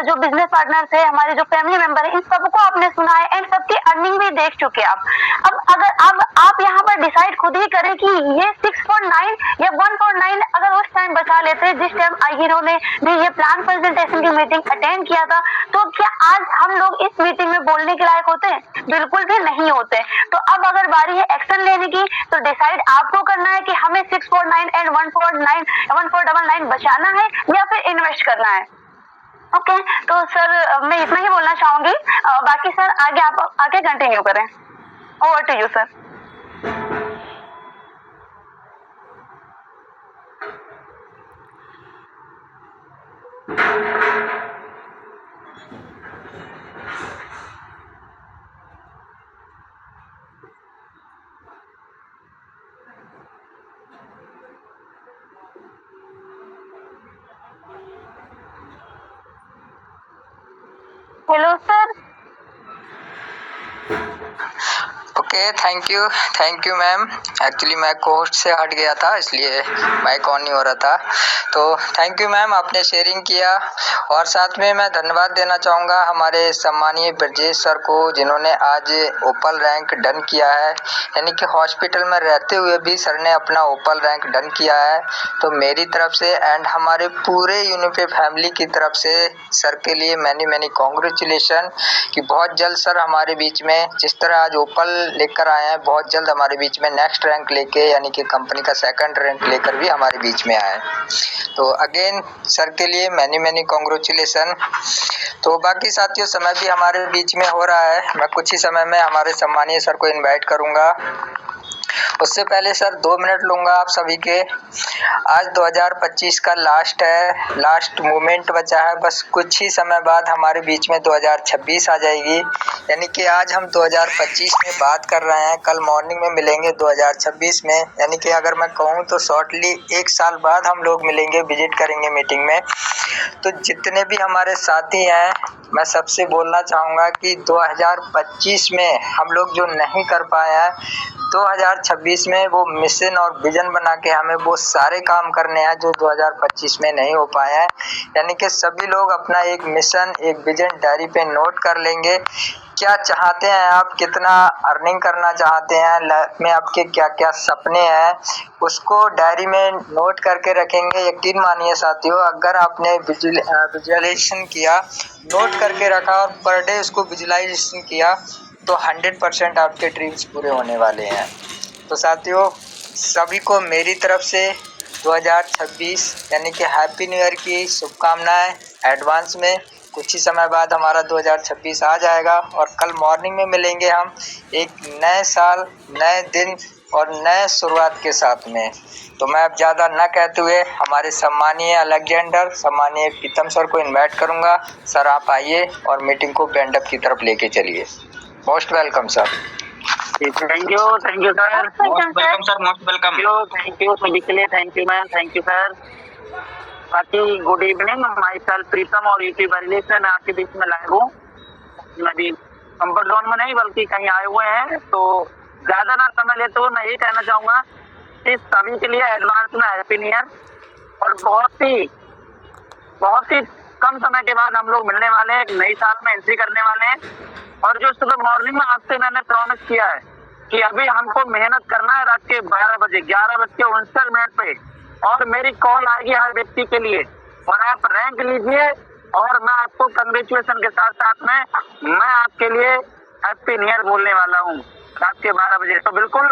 जो बिजनेस पार्टनर थे, हमारे जो फैमिली मेंबर है, इन सबको आपने सुना है एंड सबकी अर्निंग भी देख चुके आप। अब अगर आप यहाँ पर डिसाइड खुद ही करें कि ये 6.9 या 1.9 अगर उस टाइम बचा लेते जिस टाइम हीरो ने भी ये प्लान प्रेजेंटेशन की मीटिंग अटेंड किया था, तो क्या आज हम लोग इस मीटिंग में बोलने के लायक होते? बिल्कुल भी नहीं होते। तो अब अगर बारी है एक्शन लेने की, तो डिसाइड आपको करना है कि हमें 6.9 एंड 1.9 बचाना है या फिर इन्वेस्ट करना है। ओके, तो सर मैं इतना ही बोलना चाहूंगी, बाकी सर आगे आप आगे कंटिन्यू करें। Over to you sir. Hello sir. Okay, thank you ma'am. Actually मैं कोस्ट से हट गया था, इसलिए माइक ऑन नहीं हो रहा था। तो थैंक यू मैम, आपने शेयरिंग किया। और साथ में मैं धन्यवाद देना चाहूँगा हमारे सम्मानीय ब्रजेश सर को, जिन्होंने आज ओपल रैंक डन किया है, यानी कि हॉस्पिटल में रहते हुए भी सर ने अपना ओपल रैंक डन किया है। तो मेरी तरफ से एंड हमारे पूरे यूनिफे फैमिली की तरफ से सर के लिए मैनी कॉन्ग्रेचुलेशन कि बहुत जल्द सर हमारे बीच में जिस तरह आज ओपल लेकर आए हैं, बहुत जल्द हमारे बीच में नेक्स्ट रैंक लेके, यानी कि कंपनी का सेकंड रैंक लेकर भी हमारे बीच में आए। तो अगेन सर के लिए मैनी कॉन्ग्रेचुलेशन। तो बाकी साथियों, समय भी हमारे बीच में हो रहा है, मैं कुछ ही समय में हमारे सम्मानीय सर को इनवाइट करूंगा। उससे पहले सर 2 मिनट लूंगा आप सभी के। आज 2025 का लास्ट मोमेंट बचा है, बस कुछ ही समय बाद हमारे बीच में 2026 आ जाएगी। यानी कि आज हम 2025 में बात कर रहे हैं, कल मॉर्निंग में मिलेंगे 2026 में। यानी कि अगर मैं कहूँ तो शॉर्टली 1 साल बाद हम लोग मिलेंगे, विजिट करेंगे मीटिंग में। तो जितने भी हमारे साथी हैं, मैं सबसे बोलना चाहूँगा कि 2025 में हम लोग जो नहीं कर पाए हैं, 2026 में वो मिशन और विजन बना के हमें वो सारे काम करने हैं जो 2025 में नहीं हो पाए हैं। यानी कि सभी लोग अपना एक मिशन, एक विजन डायरी पे नोट कर लेंगे। क्या चाहते हैं आप, कितना अर्निंग करना चाहते हैं, लाइफ में आपके क्या क्या सपने हैं, उसको डायरी में नोट करके रखेंगे। यकीन मानिए साथियों, अगर आपने विजुअलाइजेशन किया, नोट करके रखा और पर डे उसको विजुअलाइजेशन किया, तो 100% आपके ड्रीम्स पूरे होने वाले हैं। तो साथियों, सभी को मेरी तरफ से 2026 यानी कि हैप्पी न्यू ईयर की शुभकामनाएं एडवांस में। कुछ ही समय बाद हमारा 2026 आ जाएगा और कल मॉर्निंग में मिलेंगे हम एक नए साल, नए दिन और नए शुरुआत के साथ में। तो मैं अब ज़्यादा न कहते हुए हमारे सम्मानीय अलेक्जेंडर, सम्मानीय प्रीतम सर को इनवाइट करूंगा। सर आप आइए और मीटिंग को बैंड अप की तरफ लेके चलिए। Most welcome sir. Thank you sir. Most welcome sir, most welcome. Thank you सभी के लिए। Thank you ma'am, thank you sir. बाकी गुड इवनिंग, माई सेल्फ प्रीतम और यूपी बरेली से मैं आपके बीच में लाइव हूँ। मैं भी कंफर्ट जोन में नहीं बल्कि कहीं आए हुए हैं, तो ज़्यादा ना समय लेते हुए मैं ये कहना चाहूँगा कि सभी के लिए एडवांस में हैप्पी न्यू ईयर। और बहुत ही कम समय के बाद हम लोग मिलने वाले हैं, एक नई साल में एंट्री करने वाले हैं। और जो सुबह मॉर्निंग में आपसे मैंने प्रॉमिस किया है कि अभी हमको मेहनत करना है रात के 12 बजे 11:59 पे, और मेरी कॉल आएगी हर व्यक्ति के लिए और आप रैंक लीजिए। और मैं आपको कंग्रेचुलेशन के साथ साथ में मैं आपके लिए हैप्पी न्यू ईयर बोलने वाला हूँ रात के 12 बजे। तो बिल्कुल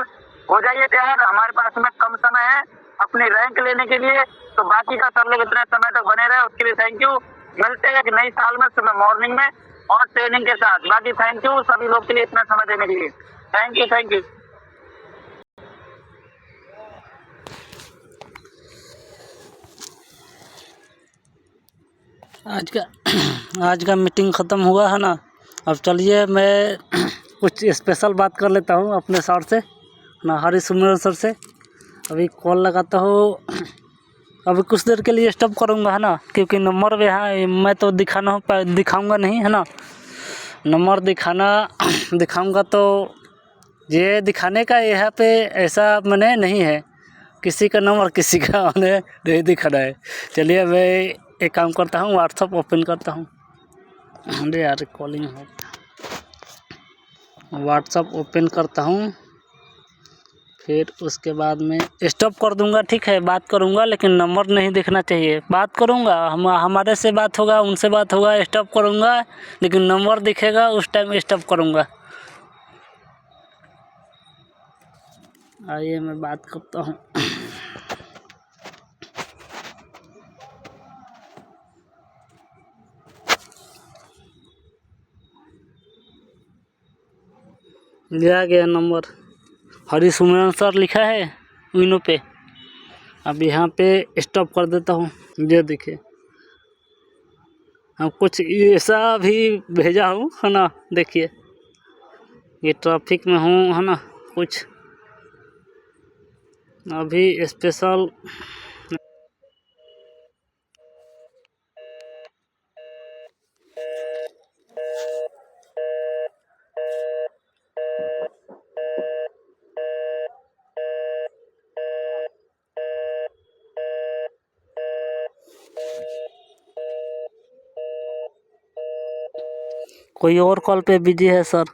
हो जाइए तैयार, हमारे पास में कम समय है अपनी रैंक लेने के लिए। तो बाकी का सब लोग इतने समय तक बने रहे, उसके लिए थैंक यू। मिलते हैं एक नई साल में सुबह मॉर्निंग में और ट्रेनिंग के साथ। बाकी थैंक यू सभी लोग के लिए इतना समय देने के लिए। Thank you. आज का मीटिंग ख़त्म हुआ है ना। अब चलिए मैं कुछ स्पेशल बात कर लेता हूँ अपने सर से ना, हरी सुमन सर से। अभी कॉल लगाता हूँ। अभी कुछ देर के लिए स्टॉप करूँगा, है ना, क्योंकि नंबर भी यहाँ मैं तो दिखाऊँगा नहीं, है ना। नंबर दिखाऊँगा तो ये दिखाने का यहाँ पे ऐसा मैंने नहीं है, किसी का नंबर किसी का मैंने नहीं दिखाना है। चलिए मैं एक काम करता हूँ, व्हाट्सअप ओपन करता हूँ। अरे यार कॉलिंग हो, व्हाट्सअप ओपन करता हूँ, फिर उसके बाद में स्टॉप कर दूंगा। ठीक है, बात करूंगा लेकिन नंबर नहीं दिखना चाहिए। बात करूंगा, हमारे से बात होगा, उनसे बात होगा, स्टॉप करूंगा, लेकिन नंबर दिखेगा उस टाइम स्टॉप करूंगा। आइए मैं बात करता हूँ। दिया गया नंबर हरी सुमरन सर लिखा है विनो पे। अब यहाँ पे स्टॉप कर देता हूँ। ये देखिए, हम कुछ ऐसा भी भेजा हूँ, है ना। देखिए ये ट्रैफिक में हूँ, है ना। कुछ अभी स्पेशल कोई और कॉल पे बिजी है सर।